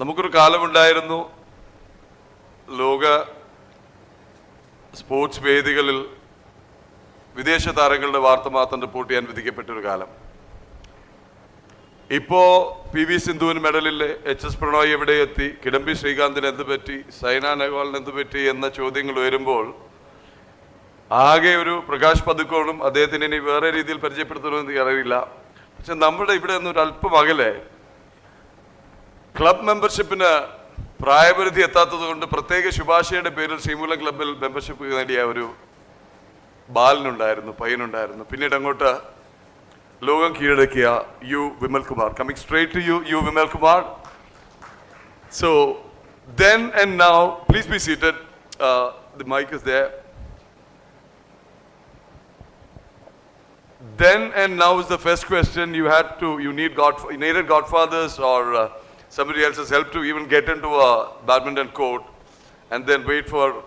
നമുക്കൊരു കാലമുണ്ടായിരുന്നു ലോക sports വേദികളിൽ വിദേശ താരങ്ങളുടെ വാർത്ത മാത്രം report ചെയ്യാൻ വിധിക്കപ്പെട്ടൊരു കാലം. ഇപ്പോൾ PV സിന്ധുവിന് മെഡലില്ലേ, HS പ്രണോയ് എവിടെ എത്തി, കിഡംബി ശ്രീകാന്തിന് എന്ത് പറ്റി, സൈന നെഹ്വാളിന് എന്ത് പറ്റി എന്ന ചോദ്യങ്ങൾ വരുമ്പോൾ ആകെ ഒരു പ്രകാശ് പതുക്കോണും അദ്ദേഹത്തിന് ഇനി വേറെ രീതിയിൽ പരിചയപ്പെടുത്തണമെന്ന് എനിക്ക് അറിയില്ല. പക്ഷെ നമ്മുടെ ഇവിടെ നിന്നൊരു അല്പം അകലെ ക്ലബ് മെമ്പർഷിപ്പിന് പ്രായപരിധി എത്താത്തത് കൊണ്ട് പ്രത്യേക ശുപാർശയുടെ പേരിൽ ശ്രീമൂലം ക്ലബിൽ മെമ്പർഷിപ്പ് നേടിയ ഒരു ബാലനുണ്ടായിരുന്നു, പയ്യനുണ്ടായിരുന്നു. പിന്നീട് അങ്ങോട്ട് ലോകം കീഴടക്കിയ U Vimal Kumar. Coming straight to U Vimal Kumar. So then and now, please be seated. The mic is there. Then and now is the first question. You needed godfathers or somebody else's help to even get into a badminton court, and then wait for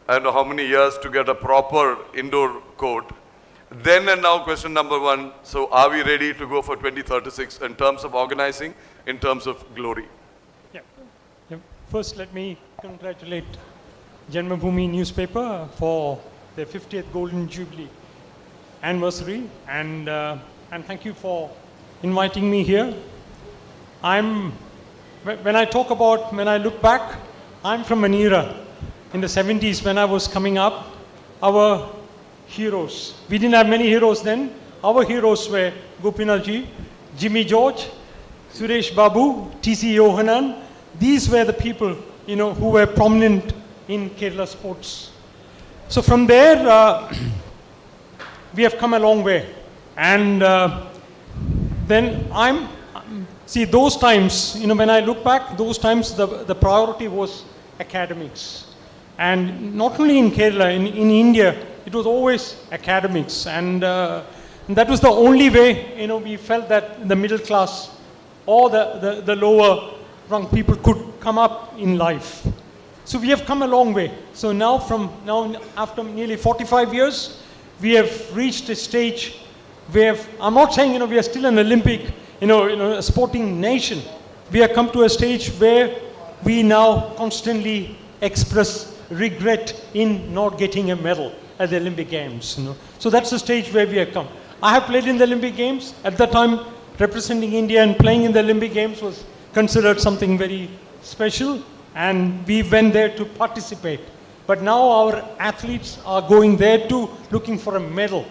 I don't know how many years to get a proper indoor court. Then and now question number one. So are we ready to go for 2036 in terms of organizing, in terms of glory? Yeah. First, let me congratulate Janmabhumi newspaper for their 50th Golden Jubilee anniversary, and thank you for inviting me here. When I look back, I'm from an era in the 70s when I was coming up. Our heroes, we didn't have many heroes then. Our heroes were Gopinathji, Jimmy George, Suresh Babu, T.C. Yohanan. These were the people, who were prominent in Kerala sports. So from there, we have come a long way. And then those times, when I look back, those times the priority was academics. And not only in Kerala, in India, it was always academics. And that was the only way, we felt that the middle class or the lower rung people could come up in life. So we have come a long way. So now after nearly 45 years, we have reached a stage where, I'm not saying, we are still an Olympic, a sporting nation. We have come to a stage where we now constantly express regret in not getting a medal at the Olympic Games. So that's the stage where we have come. I have played in the Olympic Games. At that time, representing India and playing in the Olympic Games was considered something very special, and we went there to participate. But now our athletes are going there too, looking for a medal.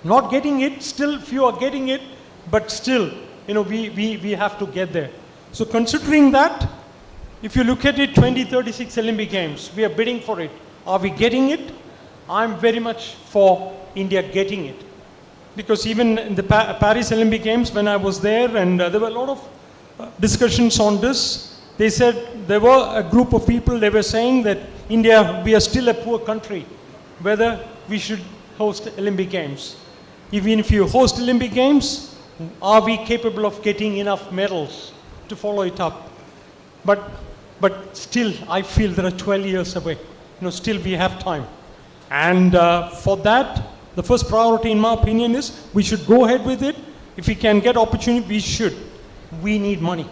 Not getting it, still few are getting it, but still, we have to get there. So considering that, if you look at it, 2036 Olympic Games, we are bidding for it. Are we getting it? I'm very much for India getting it. Because even in the Paris Olympic Games, when I was there, and there were a lot of discussions on this, they said, there were a group of people, they were saying that India, we are still a poor country, whether we should host Olympic Games. Even if you host Olympic Games, are we capable of getting enough medals to follow it up? But still, I feel there are 12 years away. Still we have time. And for that, the first priority, in my opinion, is we should go ahead with it. If we can get opportunity, we should. We need money.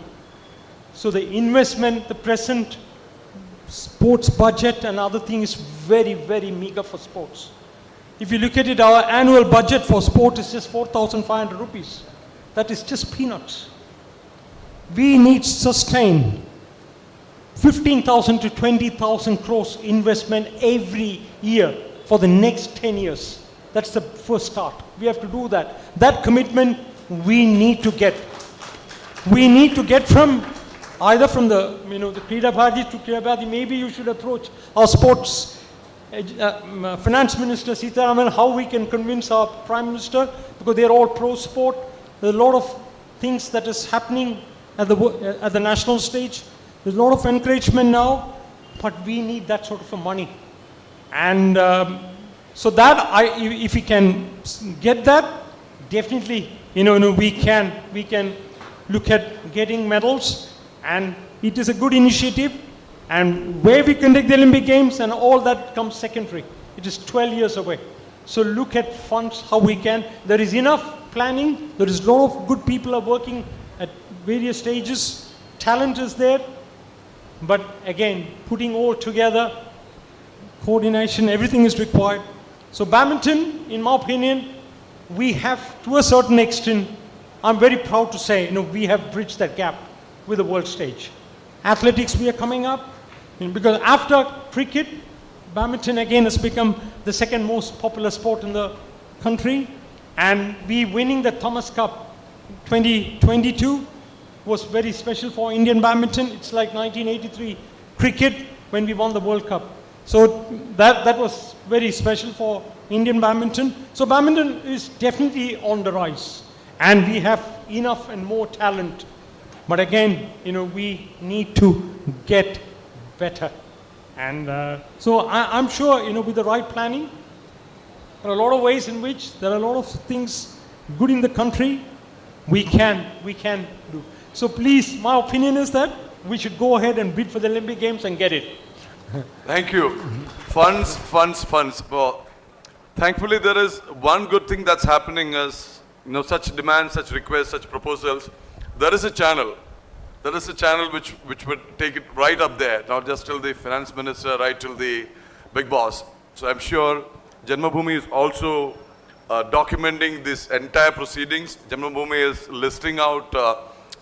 So the investment, the present sports budget and other things is very, very meager for sports. If you look at it, our annual budget for sport is just 4,500 rupees. That is just peanuts. We need sustain 15,000 to 20,000 crores investment every year for the next 10 years. That's the first start. We have to do that. That commitment we need to get. We need to get from either from the Krida Bharati to Krida Bharati. Maybe you should approach our sports finance minister Sitaraman, how we can convince our prime minister, because they are all pro sport. There's a lot of things that is happening at the national stage. There's a lot of encouragement now, but we need that sort of money. And so that if we can get that, definitely, we can look at getting medals, and it is a good initiative. And where we conduct the Olympic Games and all that comes secondary. It is 12 years away. So look at funds, how we can. There is enough planning. There is a lot of good people are working at various stages. Talent is there. But again, putting all together, coordination, everything is required. So badminton, in my opinion, we have, to a certain extent, I'm very proud to say, we have bridged that gap with the world stage. Athletics, we are coming up, because after cricket, badminton again has become the second most popular sport in the country, and we winning the Thomas Cup 2022 was very special for Indian badminton. It's like 1983 cricket when we won the World Cup. So that was very special for Indian badminton. So badminton is definitely on the rise, and we have enough and more talent. But again, we need to get better. And so I'm sure, with the right planning, there are a lot of ways in which there are a lot of things good in the country, we can do. So please, my opinion is that we should go ahead and bid for the Olympic Games and get it. Thank you. Funds. Well, thankfully, there is one good thing that's happening is, such demands, such requests, such proposals. There is a channel. There is a channel which would take it right up there, not just till the finance minister, right till the big boss. So I'm sure Janmabhumi is also documenting this entire proceedings. Janmabhumi is listing out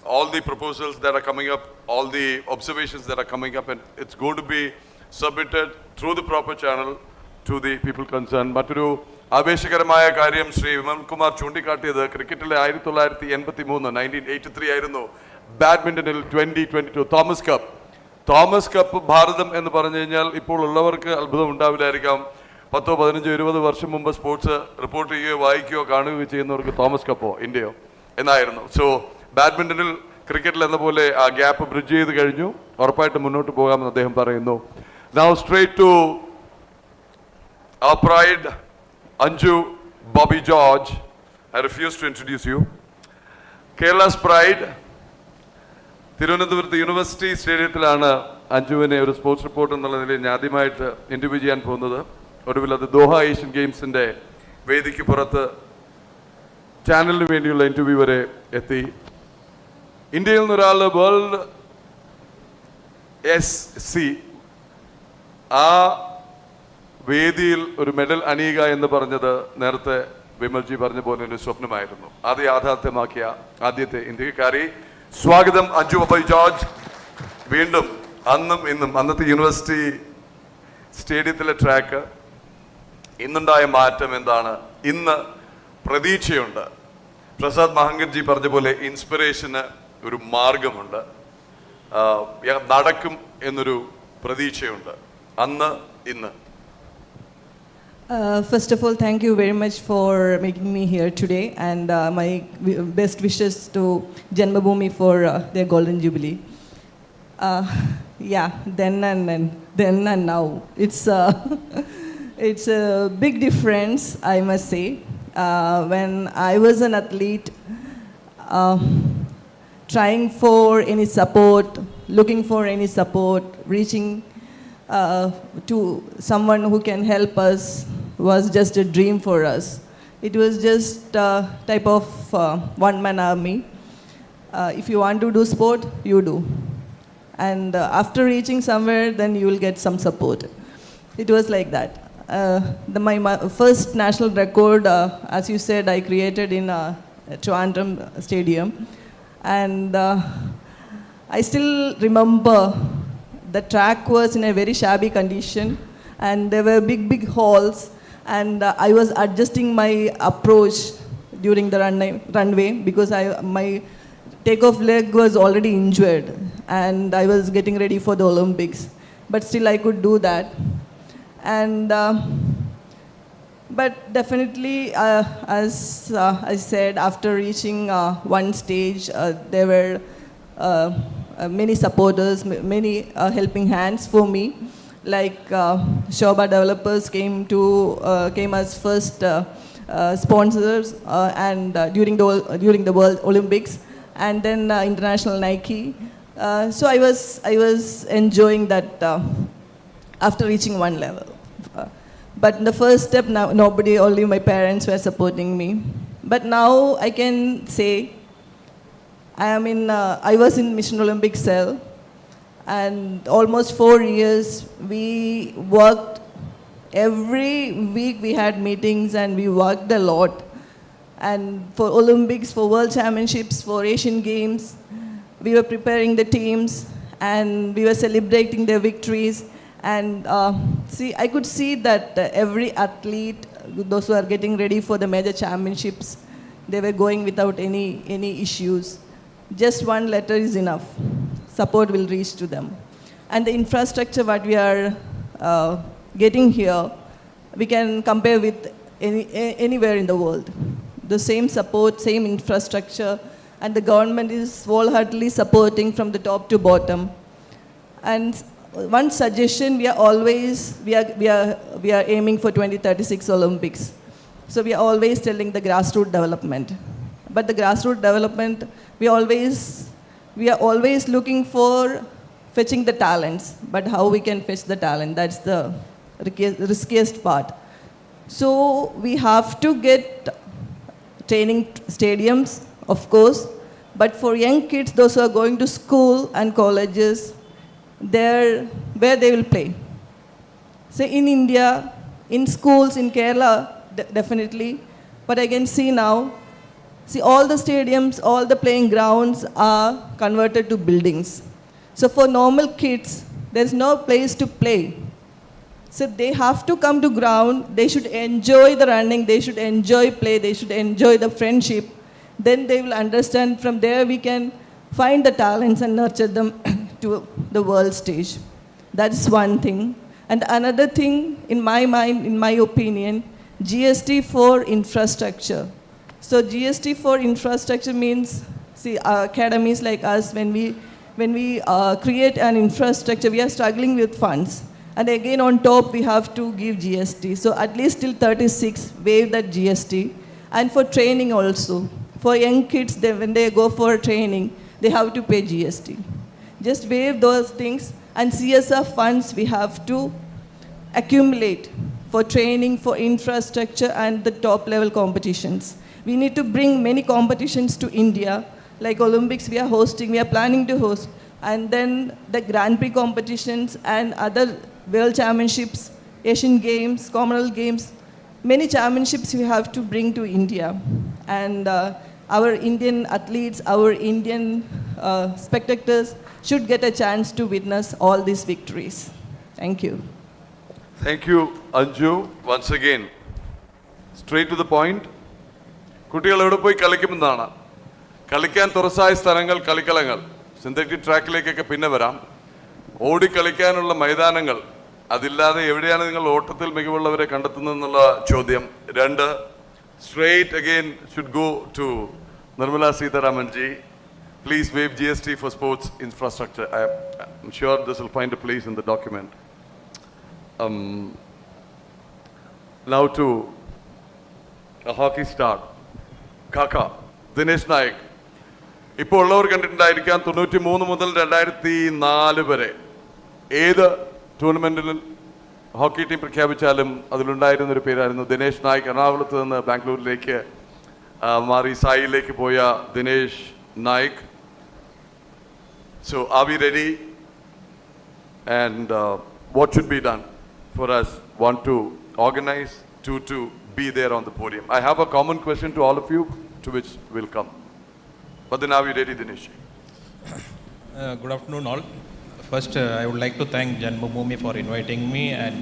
all the proposals that are coming up, all the observations that are coming up, and it's going to be submitted through the proper channel to the people concerned. മറ്റൊരു ആവേശകരമായ കാര്യം ശ്രീ വിമൽകുമാർ ചൂണ്ടിക്കാട്ടിയത് ക്രിക്കറ്റിലെ 1983 ആയിരുന്നു ബാഡ്മിന്റണിൽ 2022 Thomas cup ഭാരതം എന്ന് പറഞ്ഞു കഴിഞ്ഞാൽ ഇപ്പോൾ ഉള്ളവർക്ക് അത്ഭുതം ഉണ്ടാവില്ലായിരിക്കാം. 10, 15, 20 വർഷം മുമ്പ് സ്പോർട്സ് റിപ്പോർട്ട് ചെയ്യുകയോ വായിക്കുകയോ കാണുകയോ ചെയ്യുന്നവർക്ക് തോമസ് കപ്പോ ഇന്ത്യയോ എന്നായിരുന്നു. സോ ബാഡ്മിന്റണിൽ ക്രിക്കറ്റിൽ എന്ന പോലെ ആ ഗ്യാപ്പ് ബ്രിഡ്ജ് ചെയ്ത് കഴിഞ്ഞു. ഉറപ്പായിട്ട് മുന്നോട്ട് പോകാമെന്ന് അദ്ദേഹം പറയുന്നു. Now straight to our pride, Anju Bobby George. I refuse to introduce you. Kerala's pride. തിരുവനന്തപുരത്ത് യൂണിവേഴ്സിറ്റി സ്റ്റേഡിയത്തിലാണ് അഞ്ജുവിനെ ഒരു സ്പോർട്സ് റിപ്പോർട്ടർ എന്നുള്ള നിലയിൽ ഞാൻ ആദ്യമായിട്ട് ഇൻ്റർവ്യൂ ചെയ്യാൻ പോകുന്നത്. ഒടുവിൽ അത് ദോഹ ഏഷ്യൻ ഗെയിംസിൻ്റെ വേദിക്ക് പുറത്ത് ചാനലിന് വേണ്ടിയുള്ള ഇൻ്റർവ്യൂ വരെ എത്തി. ഇന്ത്യയിൽ നിന്നൊരാൾ വേൾഡ് SC ആ വേദിയിൽ ഒരു മെഡൽ അണിയുക എന്ന് പറഞ്ഞത് നേരത്തെ വിമൽജി പറഞ്ഞ പോലെ ഒരു സ്വപ്നമായിരുന്നു. അത് യാഥാർത്ഥ്യമാക്കിയ ആദ്യത്തെ ഇന്ത്യക്കാരി. സ്വാഗതം അഞ്ജു ബോബി ജോർജ്. വീണ്ടും അന്നും ഇന്നും അന്നത്തെ യൂണിവേഴ്സിറ്റി സ്റ്റേഡിയത്തിലെ ട്രാക്ക്, ഇന്നുണ്ടായ മാറ്റം എന്താണ്? ഇന്ന് പ്രതീക്ഷയുണ്ട്. പ്രസാദ് മഹങ്കർജി പറഞ്ഞ പോലെ ഇൻസ്പിറേഷന് ഒരു മാർഗമുണ്ട്, നടക്കും എന്നൊരു പ്രതീക്ഷയുണ്ട്. അന്ന് ഇന്ന്. First of all, thank you very much for making me here today, and my best wishes to Janmabhumi for their golden jubilee. Yeah, then and now, it's it's a big difference, I must say. When I was an athlete, trying for any support, looking for any support, reaching to someone who can help us was just a dream for us. It was just a type of one-man army. If you want to do sport, you do. And after reaching somewhere, then you will get some support. It was like that. My first national record, as you said, I created in Trivandrum Stadium. And I still remember the track was in a very shabby condition, and there were big halls, and I was adjusting my approach during the runway because my takeoff leg was already injured, and I was getting ready for the Olympics, but still I could do that. And but definitely, as I said, after reaching one stage, there were many supporters, many helping hands for me. Like Shobha Developers came as first sponsors, and during the World Olympics, and then International Nike. So I was enjoying that after reaching one level. But in the first step, now nobody, only my parents were supporting me. But now I can say, I was in Mission Olympic cell, and almost 4 years we worked. Every week we had meetings and we worked a lot. And for Olympics, for World Championships, for Asian Games, we were preparing the teams and we were celebrating their victories. And I could see that every athlete, those who are getting ready for the major championships, they were going without any issues. Just one letter is enough. Support will reach to them. And the infrastructure what we are getting here, we can compare with anywhere in the world. The same support, same infrastructure, and the government is wholeheartedly supporting from the top to bottom. And one suggestion, we are aiming for 2036 Olympics. So we are always telling the grassroots development. But the grassroots development, we are always looking for fetching the talents. But how we can fetch the talent, that's the riskiest part. So we have to get training stadiums, of course, but for young kids, those who are going to school and colleges, where they will play. So in India, in schools, in Kerala, definitely, but I can see now, all the stadiums, all the playing grounds are converted to buildings. So for normal kids, there's no place to play. So they have to come to ground, they should enjoy the running, they should enjoy play, they should enjoy the friendship. Then they will understand, from there we can find the talents and nurture them to the world stage. That's one thing. And another thing, in my mind, in my opinion, GST for infrastructure. So GST for infrastructure means, academies like us, when we create an infrastructure, we are struggling with funds. And again, on top, we have to give GST. So at least till 36, waive that GST. And for training also. For young kids, when they go for training, they have to pay GST. Just waive those things. And CSR funds, we have to accumulate for training, for infrastructure, and the top-level competitions. We need to bring many competitions to India. Like Olympics, we are hosting, we are planning to host. And then the Grand Prix competitions and other World Championships, Asian Games, Commonwealth Games, many championships we have to bring to India. And our Indian athletes, our Indian spectators should get a chance to witness all these victories. Thank you. Thank you, Anju. Once again, straight to the point. കുട്ടികൾ എവിടെ പോയി കളിക്കുമെന്നാണ്. കളിക്കാൻ തുറസായ സ്ഥലങ്ങൾ, കളിക്കളങ്ങൾ, synthetic ട്രാക്കിലേക്കൊക്കെ പിന്നെ വരാം. ഓടിക്കളിക്കാനുള്ള മൈതാനങ്ങൾ, അതില്ലാതെ എവിടെയാണ് നിങ്ങൾ ഓട്ടത്തിൽ മികവുള്ളവരെ കണ്ടെത്തുന്നതെന്നുള്ള ചോദ്യം. 2, straight again should go to Nirmala Sitharaman ji. Please waive GST for sports infrastructure. I'm sure this will find a place in the document. Now to a hockey star, Kaka, Dinesh Naik. ഇപ്പോൾ ഉള്ളവർ കണ്ടിട്ടുണ്ടായിരിക്കാം 93 മുതൽ 2004 വരെ ഏത് ടൂർണമെന്റിൽ hockey team പ്രഖ്യാപിച്ചാലും അതിലുണ്ടായിരുന്നൊരു പേരായിരുന്നു ദിനേശ് നായിക്. എറണാകുളത്ത് നിന്ന് ബാംഗ്ലൂരിലേക്ക് മാറി സായിലേക്ക് പോയ Dinesh Naik. So are we ready? And what should be done for us? 1, to organize, 2, to be there on the podium. I have a common question to all of you, to which we'll come. But then are we ready, Dinesh? Good afternoon all. First, I would like to thank Janmabhumi for inviting me, and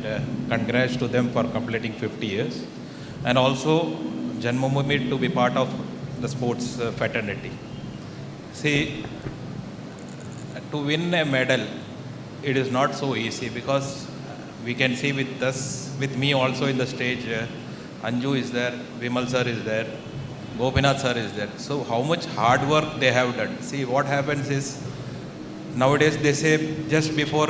congrats to them for completing 50 years. And also Janmabhumi to be part of the sports fraternity. See, to win a medal, it is not so easy, because we can see with me also in the stage, Anju is there, Vimal sir is there, Gopinath sir is there. So how much hard work they have done. See, what happens is, nowadays they say just before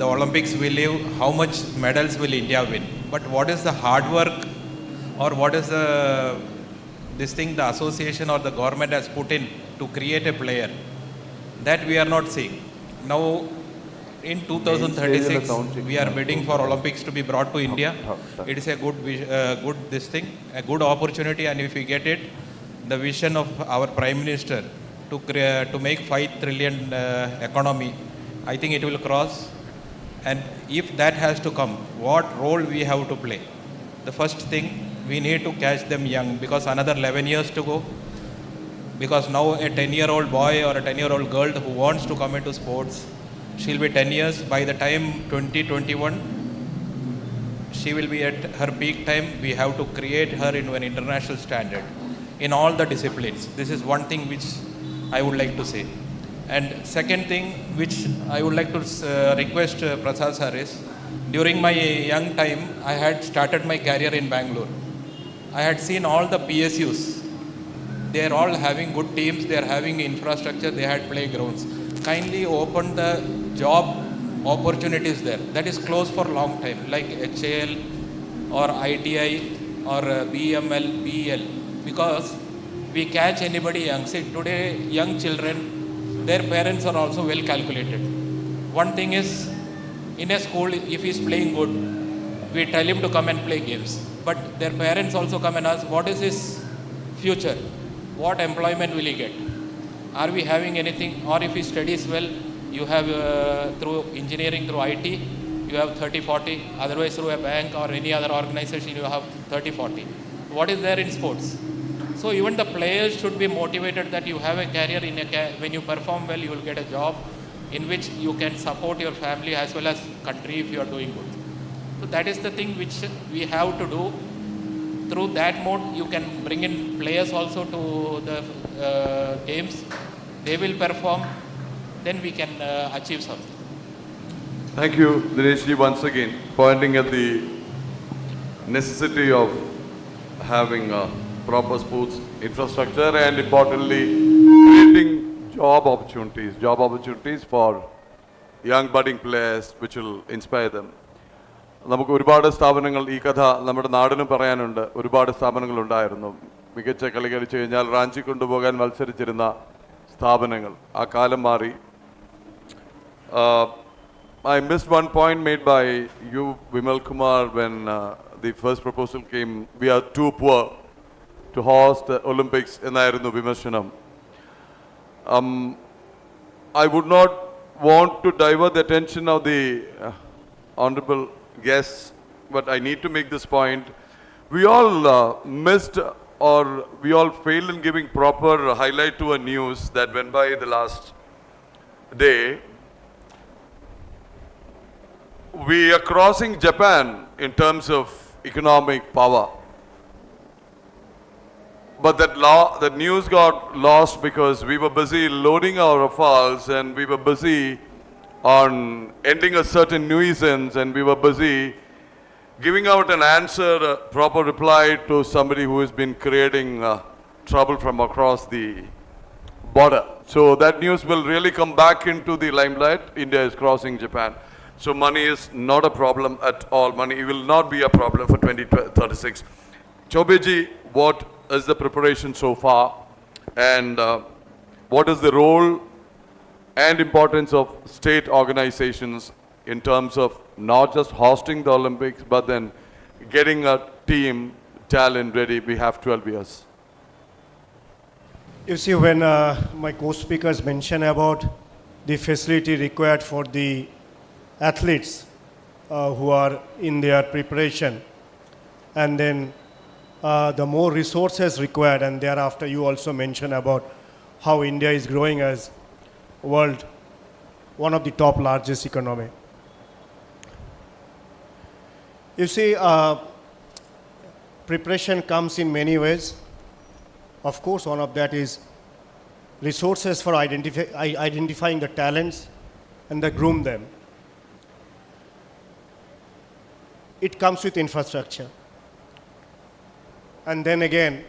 the Olympics we leave, how much medals will India win? But what is the hard work, or what is this thing the association or the government has put in to create a player? That we are not seeing. Now in 2036 we are bidding for Olympics to be brought to India. It is a good this thing, a good opportunity, and if we get it, the vision of our Prime Minister to make 5 trillion economy, I think it will cross. And if that has to come, what role we have to play? The first thing, we need to catch them young, because another 11 years to go. Because now a 10-year-old boy or a 10-year-old girl who wants to come into sports, she'll be 10 years. By the time 2021, she will be at her peak time. We have to create her into an international standard in all the disciplines. This is one thing which I would like to say. And second thing which I would like to request Prasad sir is, during my young time, I had started my career in Bangalore. I had seen all the PSUs. They are all having good teams, they are having infrastructure, they had playgrounds. Kindly open the job opportunities there. That is closed for a long time, like HAL or ITI or BML, BL, because we catch anybody young. See, today young children, their parents are also well calculated. One thing is, in a school, if he is playing good, we tell him to come and play games. But their parents also come and ask, what is his future? What employment will he get? Are we having anything? Or if he studies well, you have through engineering, through IT, you have 30-40. Otherwise, through a bank or any other organization, you have 30-40. What is there in sports? So even the players should be motivated that you have a career in when you perform well, you will get a job in which you can support your family as well as country if you are doing good. So that is the thing which we have to do. Through that mode, you can bring in players also to the games. They will perform, then we can achieve something. Thank you, Dineshji, once again, pointing at the necessity of having a proper sports infrastructure and importantly, creating job opportunities for young budding players which will inspire them. നമുക്ക് ഒരുപാട് സ്ഥാപനങ്ങൾ ഈ കഥ നമ്മുടെ നാടിനും പറയാനുണ്ട്. ഒരുപാട് സ്ഥാപനങ്ങൾ ഉണ്ടായിരുന്നു. മികച്ച കളി കളിച്ചു കഴിഞ്ഞാൽ റാഞ്ചി കൊണ്ടുപോകാൻ മത്സരിച്ചിരുന്ന സ്ഥാപനങ്ങൾ. ആ കാലം മാറി. I missed one point made by you, Vimal Kumar, when the first proposal came. We are too poor to host the Olympics എന്നായിരുന്നു വിമർശനം. I would not want to divert the attention of the honorable guests, but I need to make this point. We all missed or we all failed in giving proper highlight to a news that went by the last day. We are crossing Japan in terms of economic power. But that news got lost because we were busy loading our Rafales and we were busy on ending a certain nuisance and we were busy giving out an answer, a proper reply to somebody who has been creating trouble from across the border. So that news will really come back into the limelight. India is crossing Japan. So money is not a problem at all. Money will not be a problem for 2036. Chobeji, what is the preparation so far? And what is the role and importance of state organizations in terms of not just hosting the Olympics, but then getting a team talent ready? We have 12 years. You see, when my co-speakers mention about the facility required for the athletes who are in their preparation, and then the more resources required, and thereafter you also mention about how India is growing as world one of the top largest economy. You see, preparation comes in many ways. Of course, one of that is resources for identifying the talents and the groom them. It comes with infrastructure. And then again,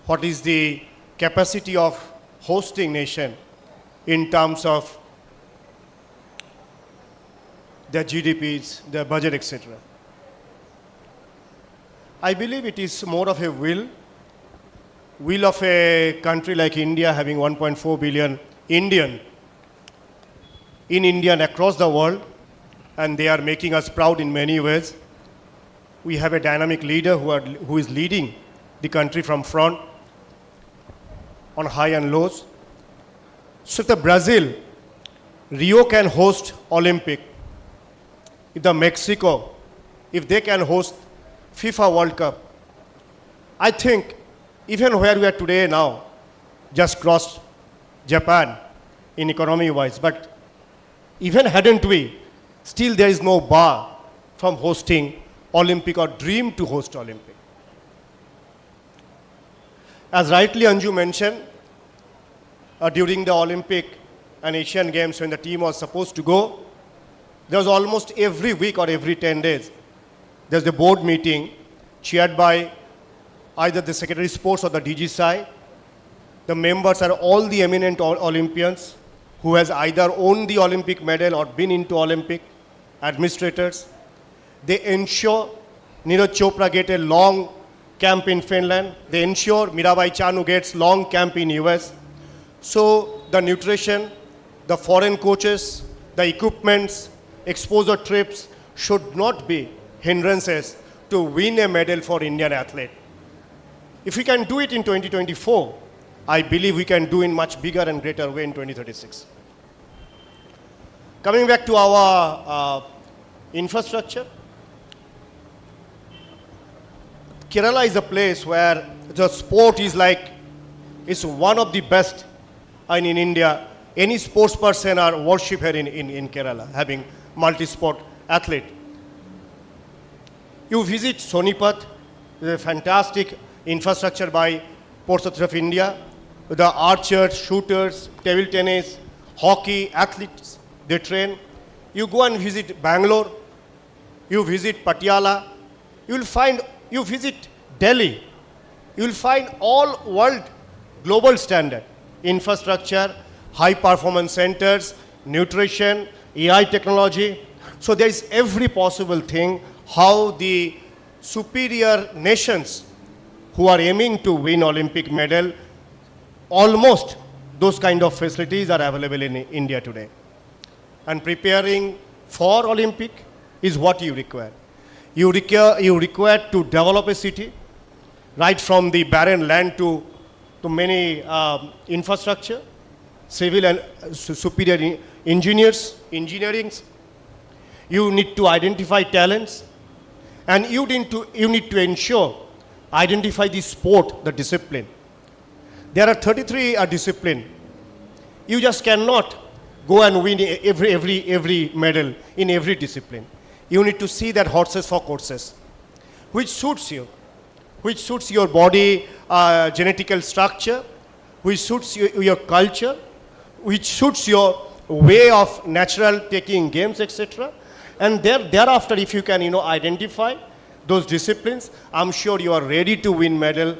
what is the capacity of hosting nation in terms of their GDPs, their budget, etc. I believe it is more of a will of a country like India having 1.4 billion Indian in India and across the world, and they are making us proud in many ways. We have a dynamic leader who is leading the country from front on high and lows. So if the Brazil, Rio can host Olympic, if the Mexico, if they can host FIFA World Cup, I think even where we are today now, just crossed Japan in economy wise, but even hadn't we, still there is no bar from hosting Olympic or dream to host Olympic. As rightly Anju mentioned, during the Olympic and Asian Games when the team was supposed to go, there was almost every week or every 10 days, there's a board meeting chaired by either the Secretary of Sports or the DG Sai. The members are all the eminent Olympians who has either owned the Olympic medal or been into Olympic administrators. They ensure Neeraj Chopra get a long camp in Finland. They ensure Mirabai Chanu gets long camp in US. So the nutrition, the foreign coaches, the equipments, exposure trips should not be hindrances to win a medal for Indian athlete. If we can do it in 2024, I believe we can do in much bigger and greater way in 2036. Coming back to our infrastructure, Kerala is a place where the sport is it's one of the best in India. Any sports person are worship here in Kerala, having multi-sport athlete. You visit Sonipat, a fantastic infrastructure by Ports Authority of India. The archers, shooters, table tennis, hockey, athletes, they train. You go and visit Bangalore, you visit Patiala, you visit Delhi, you will find all world global standard infrastructure, high performance centers, nutrition, AI technology. So there is every possible thing how the superior nations who are aiming to win Olympic medal, almost those kind of facilities are available in India today. And preparing for Olympic is what you require. You require to develop a city, right from the barren land to many infrastructure, civil and superior engineering. You need to identify talents, and you need to ensure, identify the sport, the discipline. There are 33 disciplines. You just cannot go and win every medal in every discipline. You need to see that horses for courses, which suits you, which suits your body genetical structure, which suits your culture, which suits your way of natural taking games, etc. And thereafter, if you can identify those disciplines, I'm sure you are ready to win medal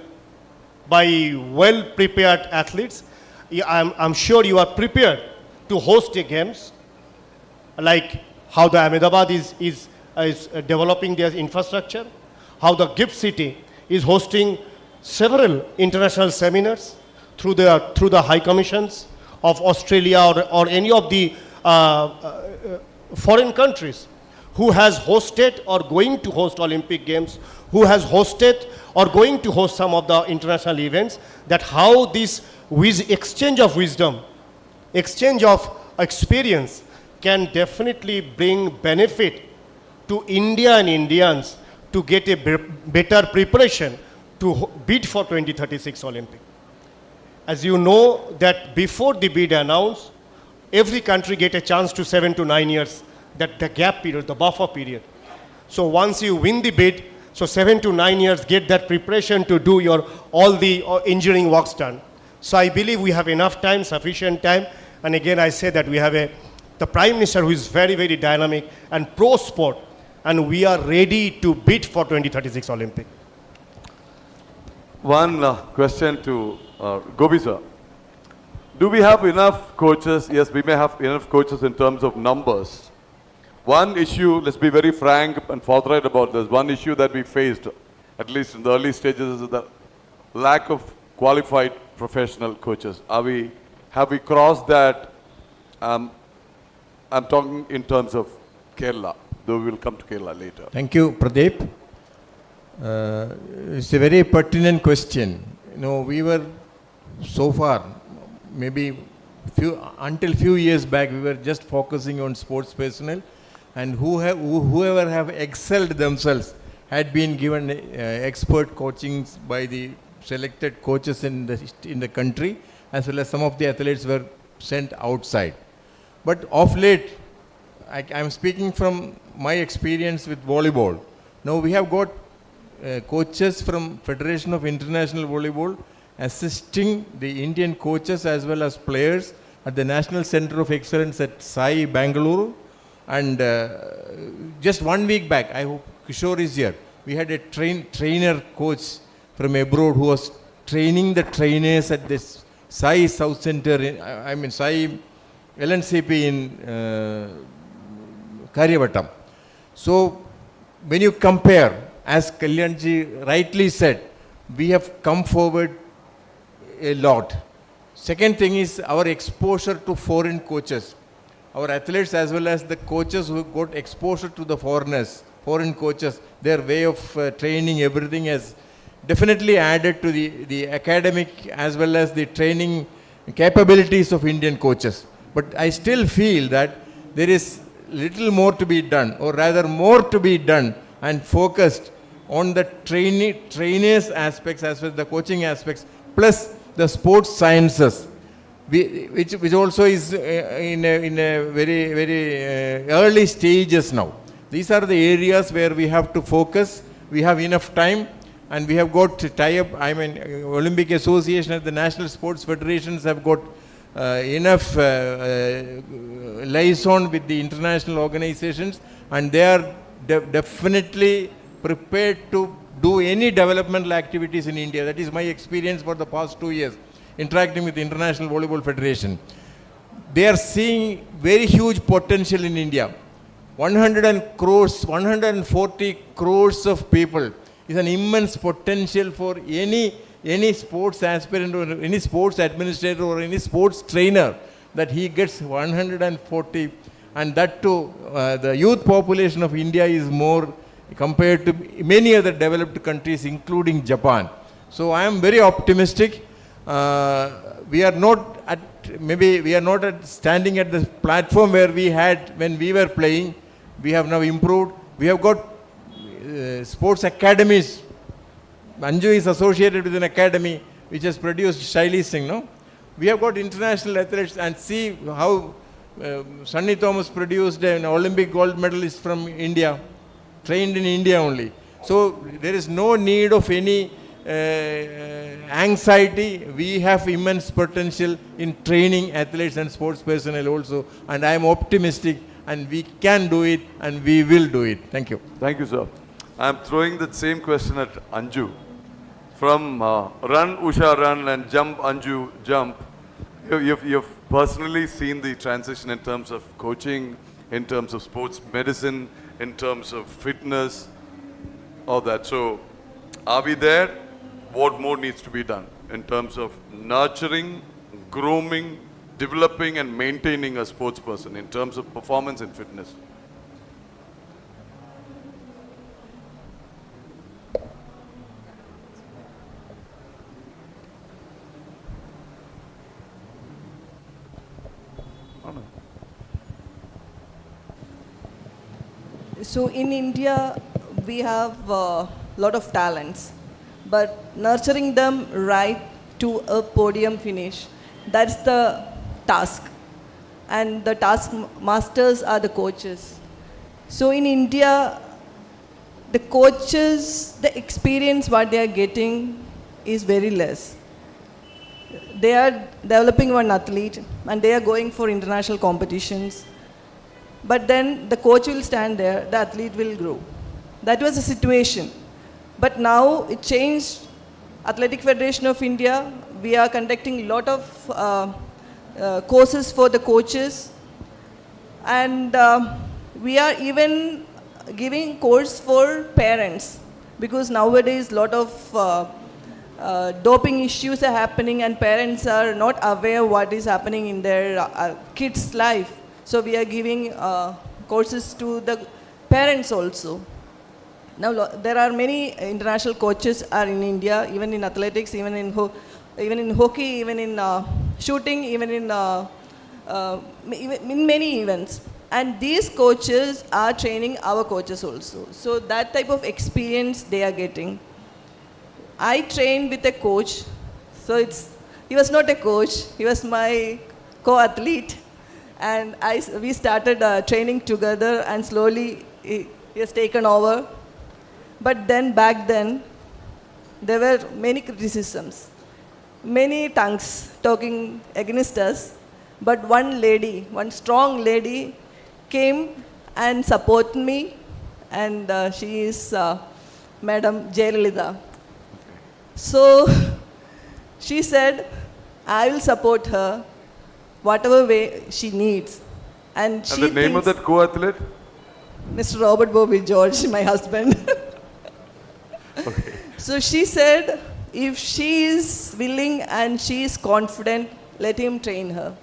by well-prepared athletes. I'm sure you are prepared to host the games, like how the Ahmedabad is developing their infrastructure, how the Gift City is hosting several international seminars through the high commissions of Australia or any of the foreign countries who has hosted or going to host Olympic Games, who has hosted or going to host some of the international events, that how this exchange of wisdom, exchange of experience can definitely bring benefit to India and Indians to get a better preparation to bid for 2036 Olympic. As you know that before the bid announced, every country get a chance to 7 to 9 years, that the gap period, the buffer period. So once you win the bid, so 7 to 9 years get that preparation to do all the engineering works done. So I believe we have enough time, sufficient time. And again, I say that we have the Prime Minister who is very, very dynamic and pro-sport, and we are ready to bid for 2036 Olympic. One question to Gobi sir. Do we have enough coaches? Yes, we may have enough coaches in terms of numbers. One issue, let's be very frank and forthright about this, one issue that we faced, at least in the early stages, is the lack of qualified professional coaches. Have we crossed that? I'm talking in terms of Kerala, though we will come to Kerala later. Thank you, Pradeep. It's a very pertinent question. We were so far, maybe until few years back, we were just focusing on sports personnel, and whoever have excelled themselves had been given expert coachings by the selected coaches in the country, as well as some of the athletes were sent outside. But of late, I'm speaking from my experience with volleyball. Now we have got coaches from Federation of International Volleyball assisting the Indian coaches as well as players at the National Center of Excellence at Sai, Bangalore. And just 1 week back, I hope Kishore is here, we had a trainer coach from abroad who was training the trainers at this Sai South Center, Sai LNCP in Karyavatam. So when you compare as Kalyanji rightly said, we have come forward a lot. Second thing is our exposure to foreign coaches. Our athletes as well as the coaches who got exposure to the foreigners, foreign coaches, their way of training, everything has definitely added to the academic as well as the training capabilities of Indian coaches. But I still feel that there is little more to be done, or rather more to be done and focused on the trainers aspects as well as the coaching aspects, plus the sports sciences, which also is in a very early stages now. These are the areas where we have to focus. We have enough time, and we have got to tie up. I mean, Olympic Association and the National Sports Federations have got enough liaison with the international organizations, and they are definitely prepared to do any developmental activities in India. That is my experience for the past 2 years, interacting with the International Volleyball Federation. They are seeing very huge potential in India. 140 crores of people is an immense potential for any sports aspirant or any sports administrator or any sports trainer, that he gets 140, and that too, the youth population of India is more compared to many other developed countries, including Japan. So I am very optimistic. We are not standing at the platform where we had when we were playing. We have now improved. We have got sports academies. Anju is associated with an academy which has produced Shaili Singh, no? We have got international athletes, and see how Sunny Thomas produced an Olympic gold medalist from India, trained in India only. So there is no need of any anxiety. We have immense potential in training athletes and sports personnel also, and I am optimistic, and we can do it, and we will do it. Thank you. Thank you, sir. I'm throwing that same question at Anju. From Run Usha Run and Jump Anju Jump, you've personally seen the transition in terms of coaching, in terms of sports medicine, in terms of fitness, all that. So are we there? What more needs to be done in terms of nurturing, grooming, developing and maintaining a sports person in terms of performance and fitness? So in India, we have a lot of talents, but nurturing them right to a podium finish, that's the task. And the task masters are the coaches. So in India, the coaches, the experience what they are getting is very less. They are developing one athlete and they are going for international competitions. But then the coach will stand there, the athlete will grow. That was the situation. But now it changed. Athletic Federation of India, we are conducting a lot of courses for the coaches. And we are even giving course for parents, because nowadays a lot of doping issues are happening and parents are not aware what is happening in their kids' life. So we are giving courses to the parents also. Now there are many international coaches are in India, even in athletics, even in hockey, even in shooting, even in many events. And these coaches are training our coaches also. So that type of experience they are getting. I trained with a coach. So he was not a coach, he was my co-athlete. And we started training together, and slowly he has taken over. But then back then, there were many criticisms, many tongues talking against us. But one lady, one strong lady came and supported me, and she is Madam Jayalalitha. So she said, I will support her whatever way she needs. And the name of that co-athlete? Mr. Robert Bobby George, my husband. So she said, if she is willing and she is confident, let him train her.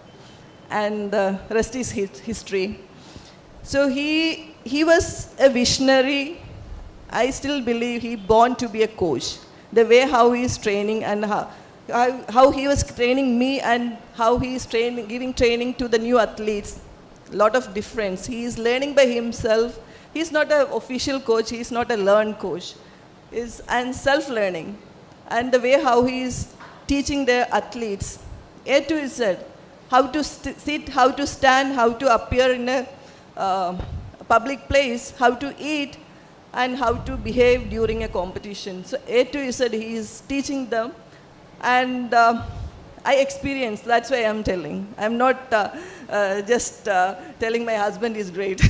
And the rest is history. So he was a visionary. I still believe he born to be a coach. The way how he is training and how he was training me and how he is giving training to the new athletes. Lot of difference. He is learning by himself. He is not an official coach. He is not a learned coach. And self-learning. And the way how he is teaching the athletes, A to Z, how to sit, how to stand, how to appear in a public place, how to eat, and how to behave during a competition. So A to Z, he is teaching them. And I experienced, that's why I'm telling. I'm not just telling my husband is great.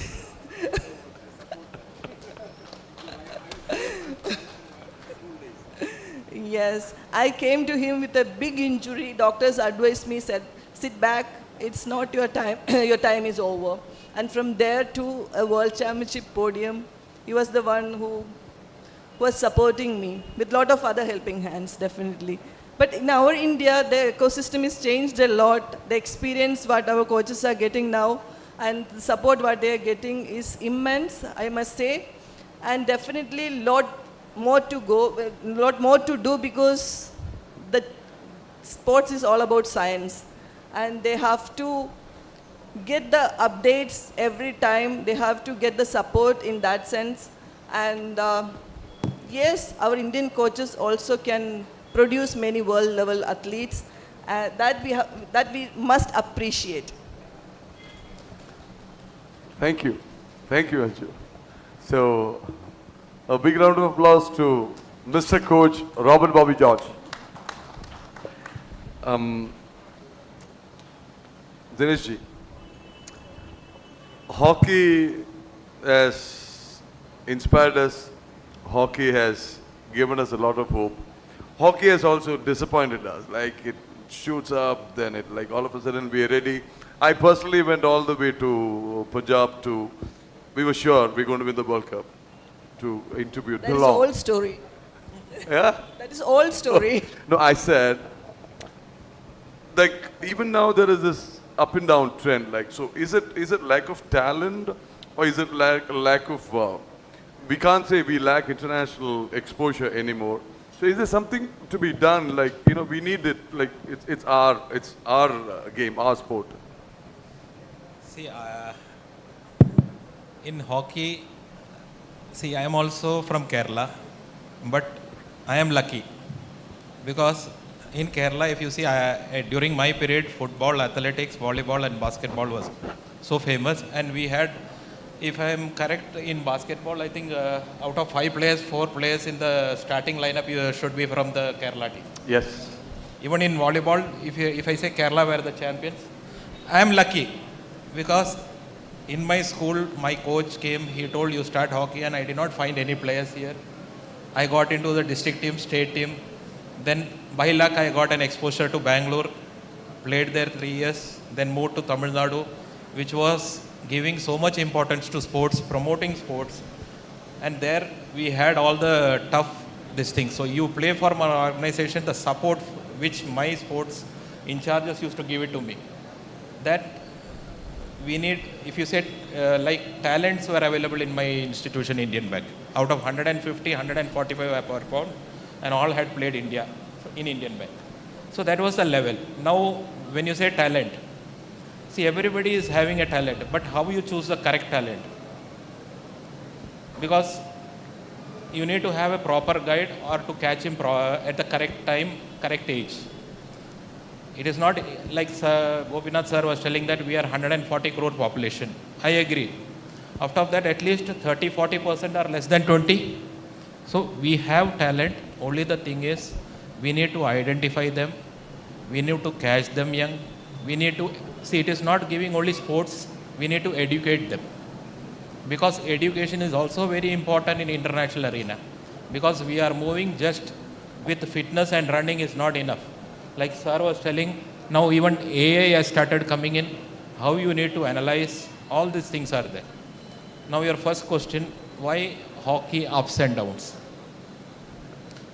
Yes, I came to him with a big injury. Doctors advised me, said, sit back, it's not your time, your time is over. And from there to a world championship podium, he was the one who was supporting me with a lot of other helping hands, definitely. But in our India, the ecosystem has changed a lot. The experience what our coaches are getting now and the support what they are getting is immense, I must say. And definitely lot more to go, a lot more to do, because the sports is all about science. And they have to get the updates every time. They have to get the support in that sense. And yes, our Indian coaches also can produce many world level athletes that we must appreciate. Thank you. Thank you, Anju. So, a big round of applause to Mr. Coach Robin Bobby George. Dinesh ji, hockey has inspired us. Hockey has given us a lot of hope. Hockey has also disappointed us. Like, it shoots up, then it, like, all of a sudden we are ready. I personally went all the way to Punjab we were sure we're going to win the World Cup, to interview That is DeLong. old story. Yeah? That is old story. No, I said, like, even now there is this up and down trend. Like, so is it lack of talent, or is it lack of, we can't say we lack international exposure anymore. So is there something to be done? Like, you know, we need it, like, it's our game, our sport. See, in hockey, see, I am also from Kerala, but I am lucky because in Kerala, if you see, during my period, football, athletics, volleyball and basketball was so famous, and we had, if I am correct, in basketball, I think out of 5 players, 4 players in the starting lineup should be from the Kerala team. Yes. Even in volleyball, if I say Kerala were the champions, I am lucky because in my school, my coach came, he told you start hockey, and I did not find any players here. I got into the district team, state team. Then by luck, I got an exposure to Bangalore, played there 3 years, then moved to Tamil Nadu, which was giving so much importance to sports, promoting sports. And there we had all the tough things. So you play for my organization, the support which my sports in charges used to give it to me. That we need, if you said like talents were available in my institution, Indian Bank. Out of 150, 145 were performed and all had played India in Indian Bank. So that was the level. Now when you say talent, see, everybody is having a talent, but how you choose the correct talent? Because you need to have a proper guide or to catch him at the correct time, correct age. It is not like Gopinath sir was telling that we are 140 crore population. I agree. After that, at least 30-40% are less than 20. So we have talent. Only the thing is, we need to identify them. We need to catch them young. We need to see, it is not giving only sports. We need to educate them. Because education is also very important in international arena. Because we are moving just with fitness and running is not enough. Like sir was telling, now even AI has started coming in. How you need to analyze, all these things are there. Now your first question, why hockey ups and downs?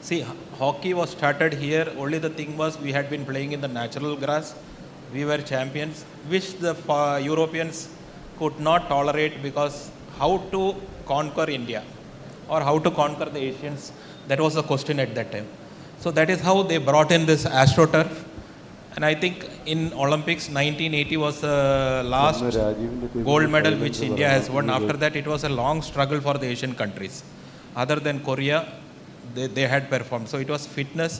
See, hockey was started here. Only the thing was we had been playing in the natural grass. We were champions, which the Europeans could not tolerate, because how to conquer India or how to conquer the Asians, that was the question at that time. So that is how they brought in this AstroTurf. And I think in Olympics 1980 was the last gold medal which India has won. After that it was a long struggle for the Asian countries. Other than Korea, they had performed. So it was fitness.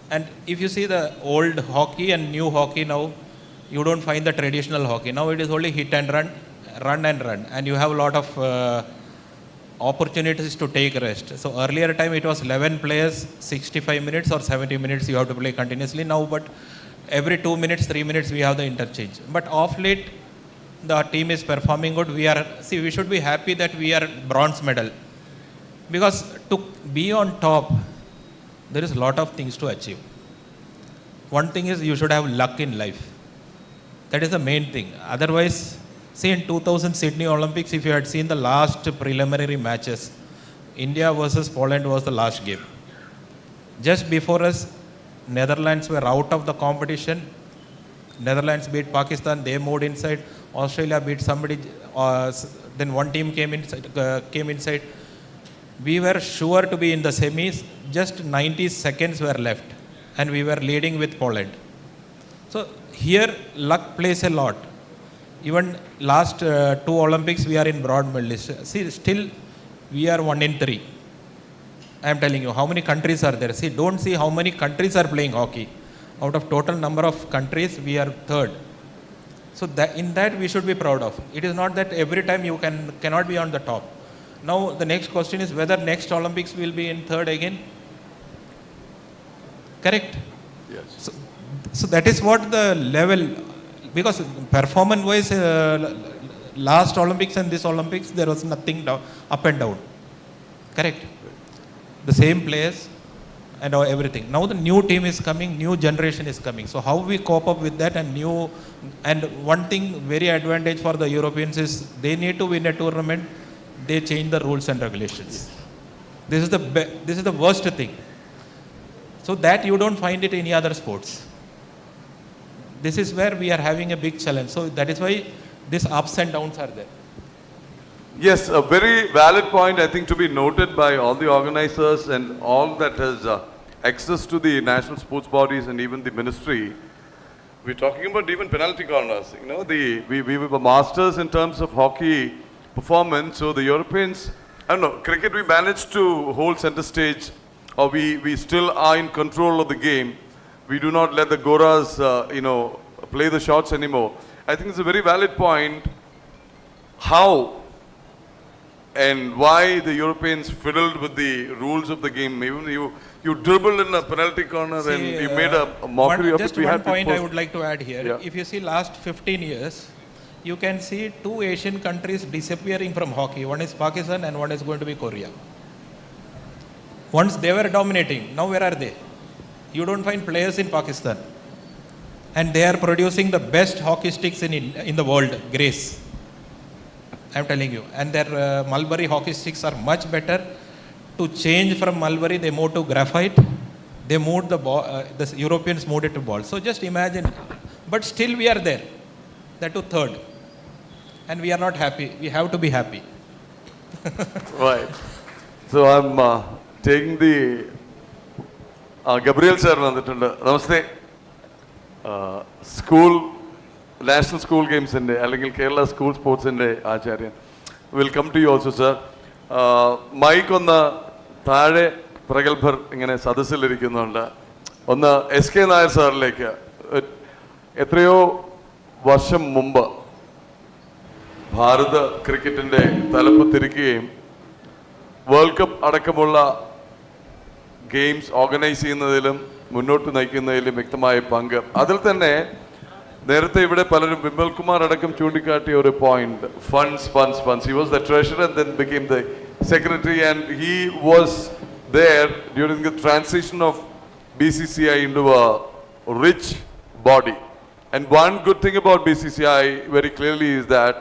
And if you see the old hockey and new hockey now, you don't find the traditional hockey. Now it is only hit and run, run and run. And you have a lot of opportunities to take rest. So earlier time it was 11 players, 65 minutes or 70 minutes you have to play continuously. Now, but every 2 minutes, 3 minutes we have the interchange. But off late, the team is performing good. We should be happy that we are bronze medal. Because to be on top, there is a lot of things to achieve. One thing is you should have luck in life. That is the main thing. Otherwise, see in 2000 Sydney Olympics, if you had seen the last preliminary matches, India versus Poland was the last game. Just before us, Netherlands were out of the competition. Netherlands beat Pakistan, they moved inside. Australia beat somebody, then one team came inside. We were sure to be in the semis. Just 90 seconds were left and we were leading with Poland. So here luck plays a lot. Even last 2 Olympics we are in broad medalist. See, still we are 1 in 3. I am telling you, how many countries are there? See, don't see how many countries are playing hockey. Out of total number of countries, we are 3rd. So in that we should be proud of. It is not that every time you cannot be on the top. Now the next question is whether next Olympics will be in 3rd again. Correct? Yes. So that is what the level, because performance wise, last Olympics and this Olympics, there was nothing up and down. Correct? The same players and everything. Now the new team is coming, new generation is coming. So how we cope up with that and one thing very advantage for the Europeans is they need to win a tournament, they change the rules and regulations. This is the worst thing. So that you don't find it in any other sports. This is where we are having a big challenge. So that is why these ups and downs are there. Yes, a very valid point, I think, to be noted by all the organizers and all that has access to the national sports bodies and even the ministry. We're talking about even penalty corners. You know, we were masters in terms of hockey performance. So the Europeans, I don't know, cricket we managed to hold center stage, or we still are in control of the game. We do not let the Goras, play the shots anymore. I think it's a very valid point. How and why the Europeans fiddled with the rules of the game. Even you dribbled in a penalty corner and you made a mockery of it. Just one point I would like to add here. Yeah. If you see last 15 years, you can see 2 Asian countries disappearing from hockey. One is Pakistan and one is going to be Korea. Once they were dominating, now where are they? You don't find players in Pakistan. And they are producing the best hockey sticks in the world, Grace. I am telling you. And their mulberry hockey sticks are much better. To change from mulberry, they moved to graphite. They moved the ball, the Europeans moved it to ball. So just imagine. But still we are there. That to 3rd. And we are not happy. We have to be happy. Right. So I'm taking the Gabriel sir vandittund. Namaste. National school games in Kerala school sports in Acharya. We'll come to you also, sir. Mike on the Thade Pragalbhar ingane sadassilirikkunnund. On the SK Nair sir like എത്രയോ വർഷം മുമ്പ് ഭാരത ക്രിക്കറ്റിന്റെ തലപ്പത്തിരിക്കുകയും world cup അടക്കമുള്ള games organise ചെയ്യുന്നതിലും മുന്നോട്ട് നയിക്കുന്നതിലും വ്യക്തമായ പങ്ക്. അതിൽ തന്നെ നേരത്തെ ഇവിടെ പലരും വിമൽ കുമാർ അടക്കം ചൂണ്ടിക്കാട്ടിയ ഒരു point, funds. He was the treasurer and then became the secretary, and he was there during the transition of BCCI into a rich body. And one good thing about BCCI very clearly is that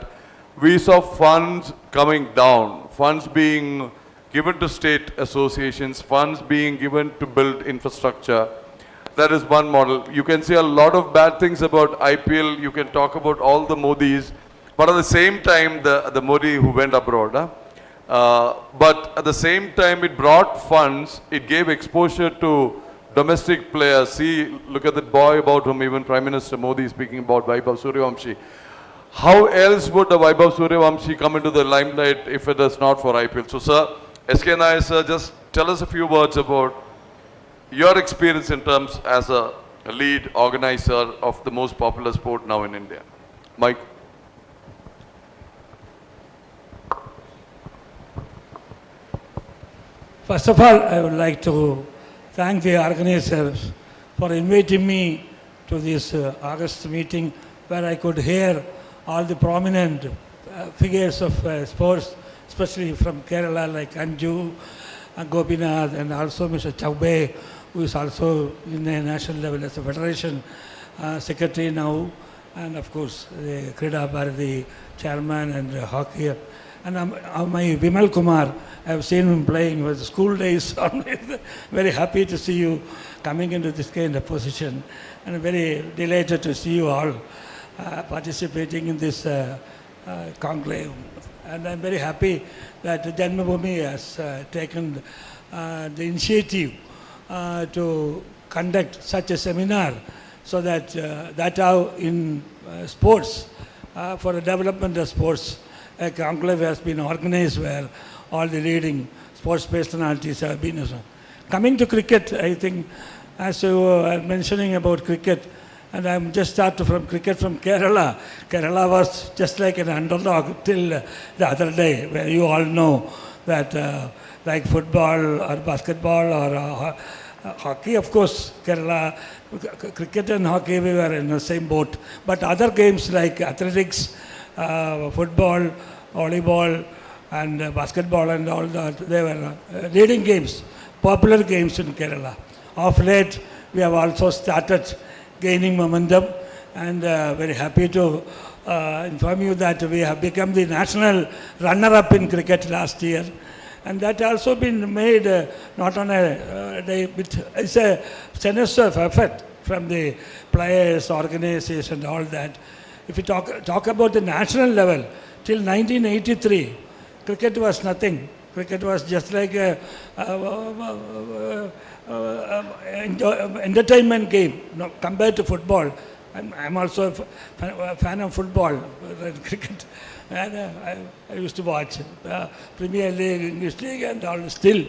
we saw funds coming down, funds being given to state associations, funds being given to build infrastructure. That is one model. You can say a lot of bad things about IPL. You can talk about all the Modis, but at the same time, the Modi who went abroad. But at the same time, it brought funds. It gave exposure to domestic players. See, look at that boy about whom even Prime Minister Modi is speaking about, Vaibhav Suryavanshi. How else would the Vaibhav Suryavanshi come into the limelight if it is not for IPL? So, sir, SK Nair, sir, just tell us a few words about your experience in terms as a lead organizer of the most popular sport now in India. Mike. First of all, I would like to thank the organizers for inviting me to this August meeting where I could hear all the prominent figures of sports, especially from Kerala like Anju, Gopinath, and also Mr. Chaubey, who is also in the national level as a federation secretary now, and of course the Krida Bharati chairman and hockey. And my Vimal Kumar, I have seen him playing with school days. Very happy to see you coming into this kind of position, and very delighted to see you all participating in this conclave. And I'm very happy that Janmabhumi has taken the initiative to conduct such a seminar, so that that how in sports, for the development of sports, a conclave has been organized where all the leading sports personalities have been. Coming to cricket, I think, as you were mentioning about cricket, and I'm just started from cricket from Kerala. Kerala was just like an underdog till the other day, where you all know that like football or basketball or hockey, of course, Kerala, cricket and hockey, we were in the same boat. But other games like athletics, football, volleyball, and basketball and all that, they were leading games, popular games in Kerala. Of late, we have also started gaining momentum, and very happy to inform you that we have become the national runner-up in cricket last year. And that also been made not on a day, it's a strenuous of effort from the players, organizers, and all that. If you talk about the national level, till 1983, cricket was nothing. Cricket was just like a entertainment game, compared to football. I'm also a fan of football, cricket. And I used to watch Premier League, English League, and all still.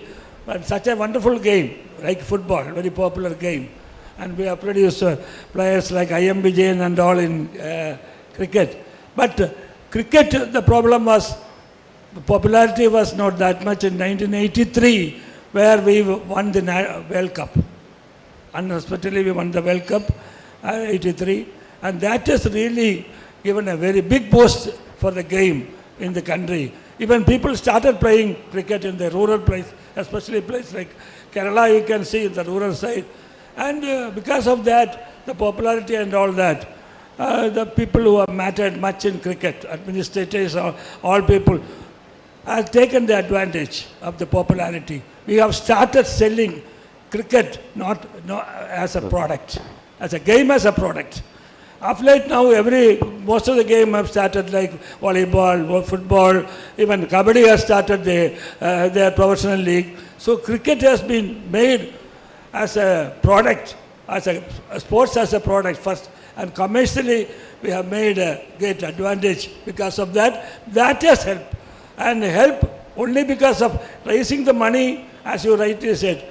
But such a wonderful game, like football, very popular game. And we have produced players like I.M. Vijayan and all in cricket. But cricket, the problem was, the popularity was not that much in 1983, where we won the World Cup. Unexpectedly, we won the World Cup, 83. And that has really given a very big boost for the game in the country. Even people started playing cricket in the rural place, especially place like Kerala, you can see the rural side. And because of that, the popularity and all that, the people who have mattered much in cricket, administrators, all people, have taken the advantage of the popularity. We have started selling cricket not as a product, as a game, as a product. Of late now, most of the game have started like volleyball, football, even Kabaddi has started their professional league. So cricket has been made as a product, as a sports as a product first, and commercially we have made a great advantage because of that. That has helped, and help only because of raising the money, as you rightly said.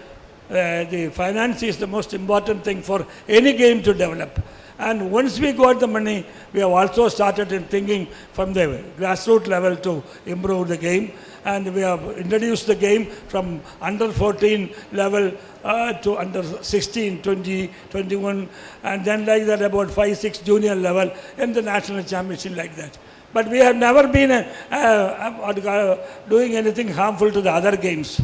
The finance is the most important thing for any game to develop. And once we got the money, we have also started in thinking from the grassroots level to improve the game. And we have introduced the game from under 14 level to under 16, 20, 21, and then like that about 5, 6 junior level in the national championship like that. But we have never been doing anything harmful to the other games.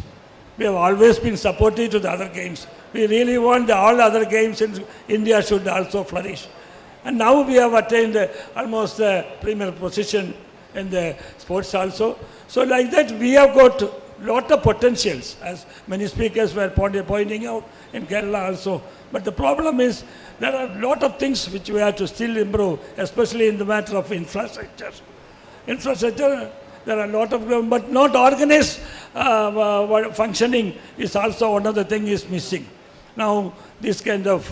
We have always been supportive to the other games. We really want all other games in India should also flourish. And now we have attained almost a premier position in the sports also. So like that, we have got lot of potentials, as many speakers were pointing out in Kerala also. But the problem is there are a lot of things which we have to still improve, especially in the matter of infrastructure. Infrastructure, there are a lot of, but not organized functioning is also one of the things is missing. Now, this kind of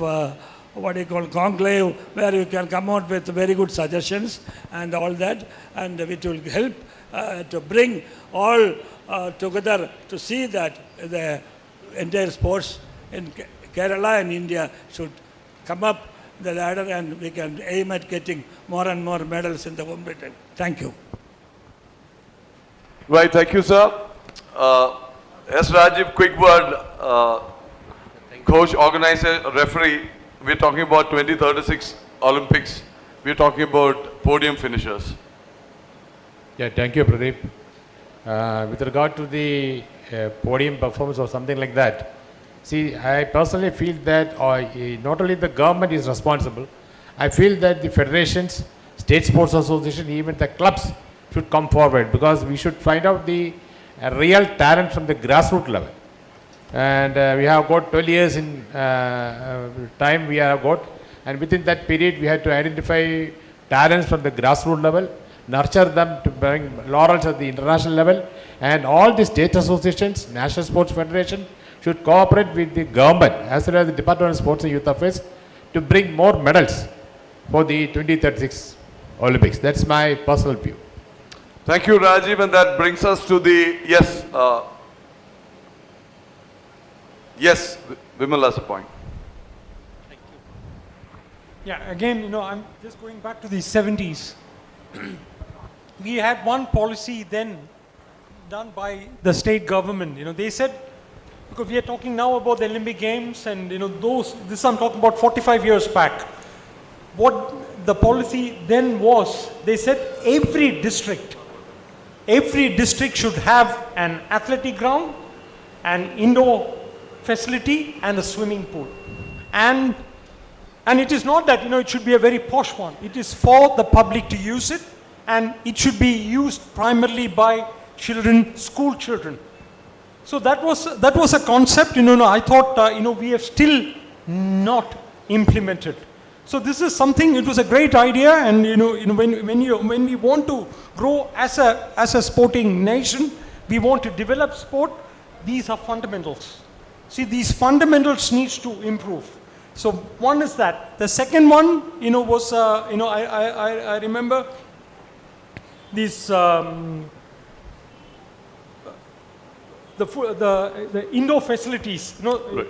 conclave, where you can come out with very good suggestions and all that, and which will help to bring all together to see that the entire sports in Kerala and India should come up the ladder, and we can aim at getting more and more medals in the competition. Thank you. Right, thank you, sir. S. Rajiv, quick word. Coach, organizer, referee, we're talking about 2036 Olympics. We're talking about podium finishers. Yeah, thank you, Pradeep. With regard to the podium performance or something like that, see, I personally feel that not only the government is responsible, I feel that the federations, state sports association, even the clubs should come forward, because we should find out the real talent from the grassroots level. And we have got 12 years in time we have got, and within that period we have to identify talents from the grassroots level, nurture them to bring laurels at the international level, and all the state associations, National Sports Federation should cooperate with the government as well as the Department of Sports and Youth Affairs to bring more medals for the 2036 Olympics. That's my personal view. Thank you, Rajiv, and that brings us to the, yes, yes, Vimal has a point. Yeah, again, I'm just going back to the 70s. We had one policy then done by the state government. They said, because we are talking now about the Olympic Games, and this I'm talking about 45 years back. What the policy then was, they said every district should have an athletic ground, an indoor facility, and a swimming pool. And it is not that, it should be a very posh one. It is for the public to use it, and it should be used primarily by children, school children. So that was a concept, I thought, we have still not implemented. So this is something, it was a great idea, and when we want to grow as a sporting nation, we want to develop sport, these are fundamentals. See, these fundamentals needs to improve. So one is that. The second one, was, I remember this, the indoor facilities, Right.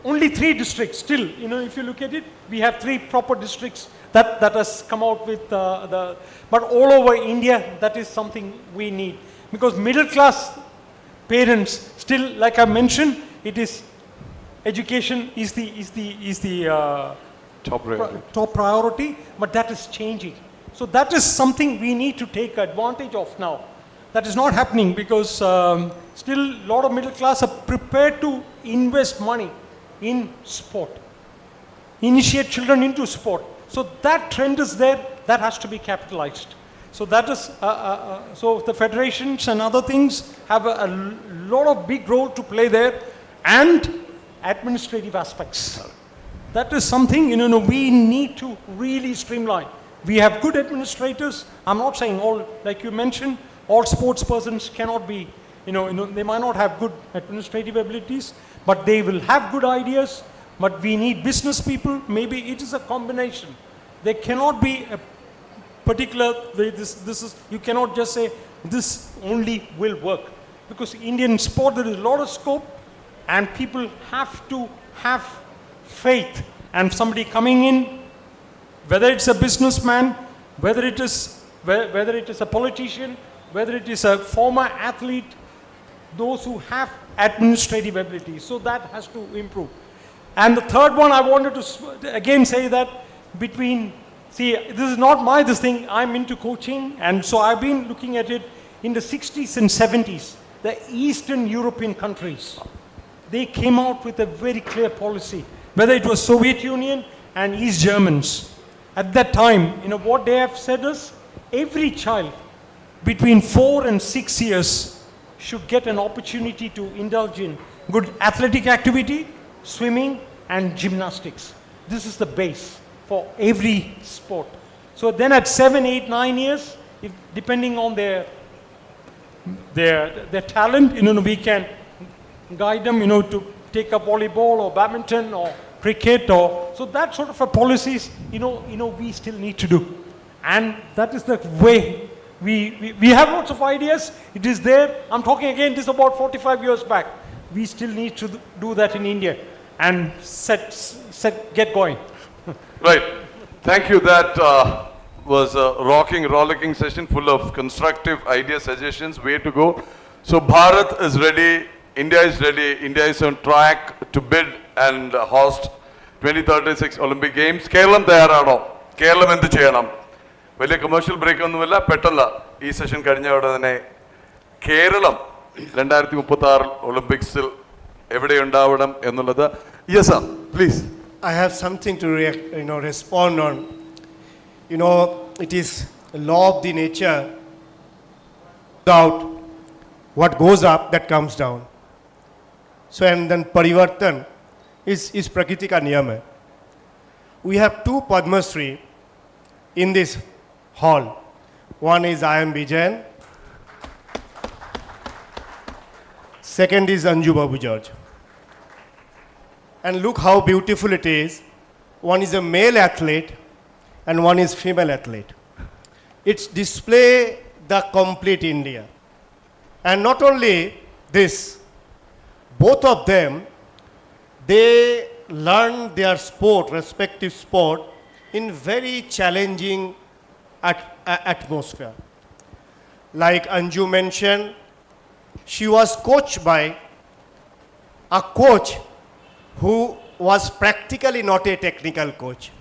Only 3 districts still, if you look at it, we have 3 proper districts that has come out with but all over India, that is something we need. Because middle class parents still, like I mentioned, it is education is the top priority, but that is changing. So that is something we need to take advantage of now. That is not happening because still a lot of middle class are prepared to invest money in sport, initiate children into sport. So that trend is there, that has to be capitalized. So that is, so the federations and other things have a lot of big role to play there, and administrative aspects. That is something, we need to really streamline. We have good administrators. I'm not saying all, like you mentioned, all sports persons cannot be, they might not have good administrative abilities, but they will have good ideas. But we need business people. Maybe it is a combination. There cannot be a particular way. This is, you cannot just say this only will work, because Indian sport, there is a lot of scope, and people have to have faith. And somebody coming in, whether it's a businessman, whether it is a politician, whether it is a former athlete, those who have administrative ability. So that has to improve. And the third one, I wanted to again say that see, this is not this thing, I'm into coaching, and so I've been looking at it in the 60s and 70s, the Eastern European countries, they came out with a very clear policy, whether it was Soviet Union and East Germans. At that time, what they have said is, every child between 4 and 6 years should get an opportunity to indulge in good athletic activity, swimming, and gymnastics. This is the base for every sport. So then at 7, 8, 9 years, if, depending on their talent, we can guide them, to take up volleyball or badminton or cricket or, so that sort of a policies, we still need to do. And that is the way we have lots of ideas. It is there. I'm talking again, this is about 45 years back. We still need to do that in India and get going. Right. Thank you. That was a rocking, rollicking session full of constructive idea suggestions, way to go. So Bharat is ready, India is ready, India is on track to bid and host 2036 Olympic Games. Kerala തയ്യാറാണോ? കേരളം എന്ത് ചെയ്യണം? വലിയ commercial break ഒന്നുമില്ല, പെട്ടെന്ന് ഈ session കഴിഞ്ഞ ഉടനെ കേരളം 2036 ഒളിമ്പിക്സിൽ എവിടെ ഉണ്ടാവണം എന്നുള്ളത്. Yes sir, please. I have something to respond on. It is a law of the nature. Doubt what goes up, that comes down. So and then parivartan is prakriti ka niyam hai. We have 2 Padma Shri in this hall. One is I am Vijayan. Second is Anju Babu George. And look how beautiful it is. One is a male athlete and one is female athlete. It's display the complete India. And not only this, both of them, they learn their sport, respective sport, in very challenging atmosphere. Like Anju mentioned, she was coached by a coach who was practically not a technical coach,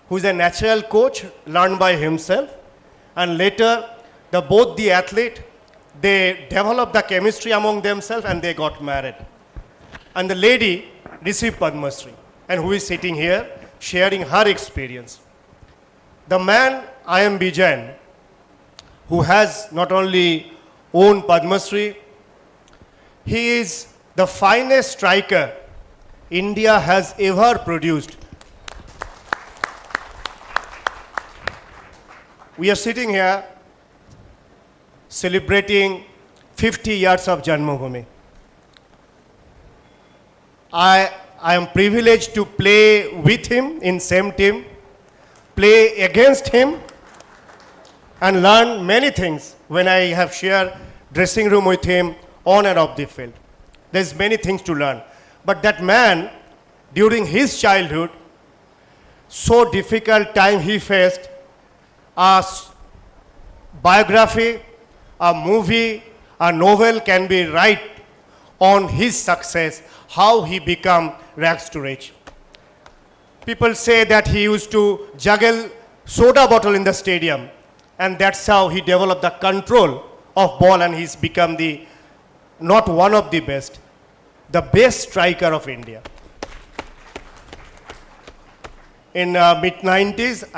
who's a natural coach, learned by himself, and later both the athlete, they developed the chemistry among themselves and they got married. And the lady received Padma Shri, and who is sitting here sharing her experience. The man, I am Bijan, who has not only won Padma Shri, he is the finest striker India has ever produced. We are sitting here celebrating 50 years of Janmabhumi. I am privileged to play with him in same team, play against him, and learn many things when I have shared dressing room with him on and off the field. There's many things to learn. But that man, during his childhood, so difficult time he faced, a biography, a movie, a novel can be right on his success, how he become rags to rich. People say that he used to juggle soda bottle in the stadium, and that's how he developed the control of ball, and he's become not one of the best, the best striker of India. In mid-90s,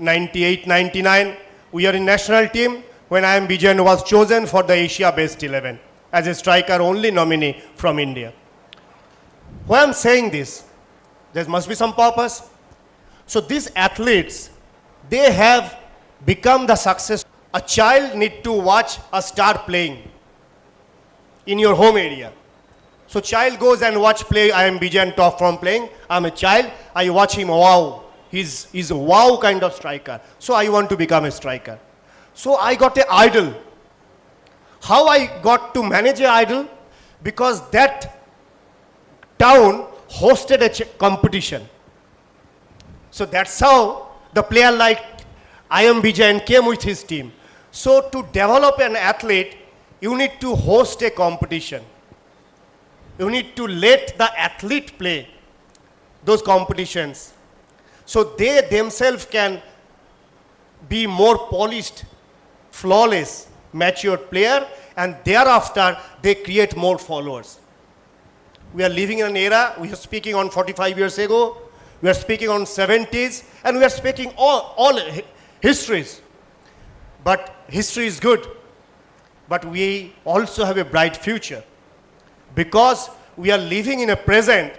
98, 99, we are in national team when I am Bijan was chosen for the Asia Best 11 as a striker only nominee from India. Why I'm saying this? There must be some purpose. So these athletes, they have become the success. A child need to watch a star playing in your home area. So child goes and watch play, I am Bijan top from playing. I'm a child, I watch him, wow, he's a wow kind of striker. So I want to become a striker. So I got an idol. How I got to manage an idol? Because that town hosted a competition. So that's how the player like I am Bijan came with his team. So to develop an athlete, you need to host a competition. You need to let the athlete play those competitions. So they themselves can be more polished, flawless, matured player, and thereafter they create more followers. We are living in an era, we are speaking on 45 years ago, we are speaking on 70s, and we are speaking all histories. But history is good. but we also have a bright future. Because we are living in a present,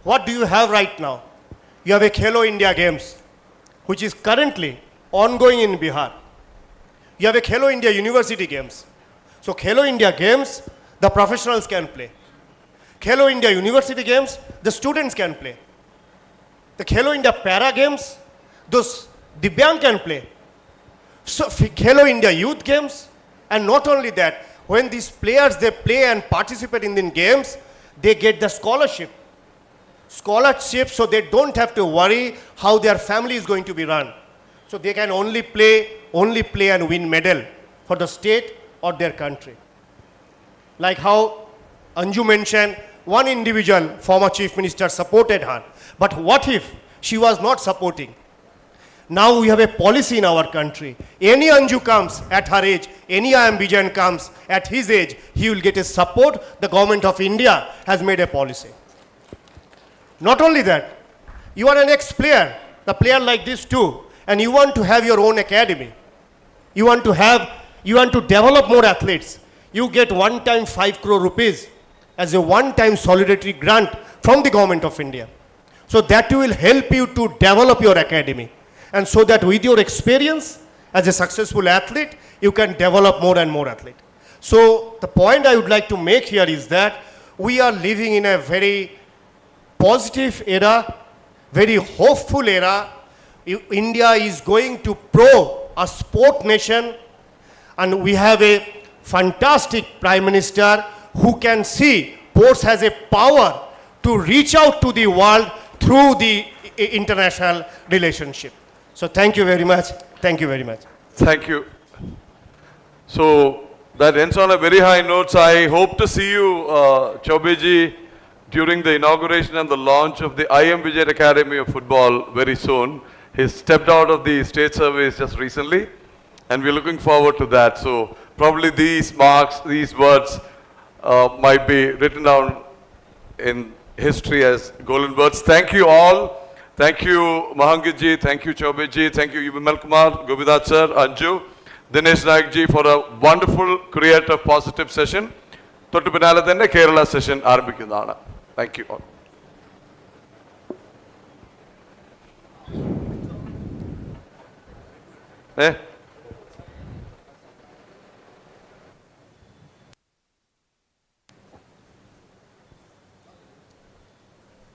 what do you have right now? You have a Khelo India Games, which is currently ongoing in Bihar. You have a Khelo India University Games. So Khelo India Games, the professionals can play. Khelo India University Games, the students can play. The Khelo India Para Games, those Divyang can play. So Khelo India Youth Games, and not only that, when these players, they play and participate in the games, they get the scholarship, so they don't have to worry how their family is going to be run. So they can only play and win medal for the state or their country. Like how Anju mentioned, one individual, former chief minister, supported her. But what if she was not supporting? Now we have a policy in our country. Any Anju comes at her age, any IM Bijan comes at his age, he will get a support. The government of India has made a policy. Not only that, you are an ex-player, a player like this too, and you want to have your own academy. You want to develop more athletes. You get one-time 5 crore rupees as a one-time solidarity grant from the government of India. So that will help you to develop your academy. And so that with your experience as a successful athlete, you can develop more and more athletes. So the point I would like to make here is that we are living in a very positive era, very hopeful era. India is going to pro a sport nation, and we have a fantastic Prime Minister who can see sports has a power to reach out to the world through the international relationship. So thank you very much. Thank you very much. Thank you. So that ends on a very high note. So I hope to see you, Chaubeji, during the inauguration and the launch of the IM Vijay Academy of Football very soon. He stepped out of the state service just recently, and we're looking forward to that. So probably these marks, these words might be written down in history as golden words. Thank you all. Thank you, Mahangiji. Thank you, Chaubeji. Thank you, Vimal Kumar, Govidat sir, Anju, Dinesh Naik ji for a wonderful, creative, positive session. തൊട്ട് പിന്നാലെ തന്നെ Kerala session ആരംഭിക്കുന്നതാണ്. Thank you all. Eh?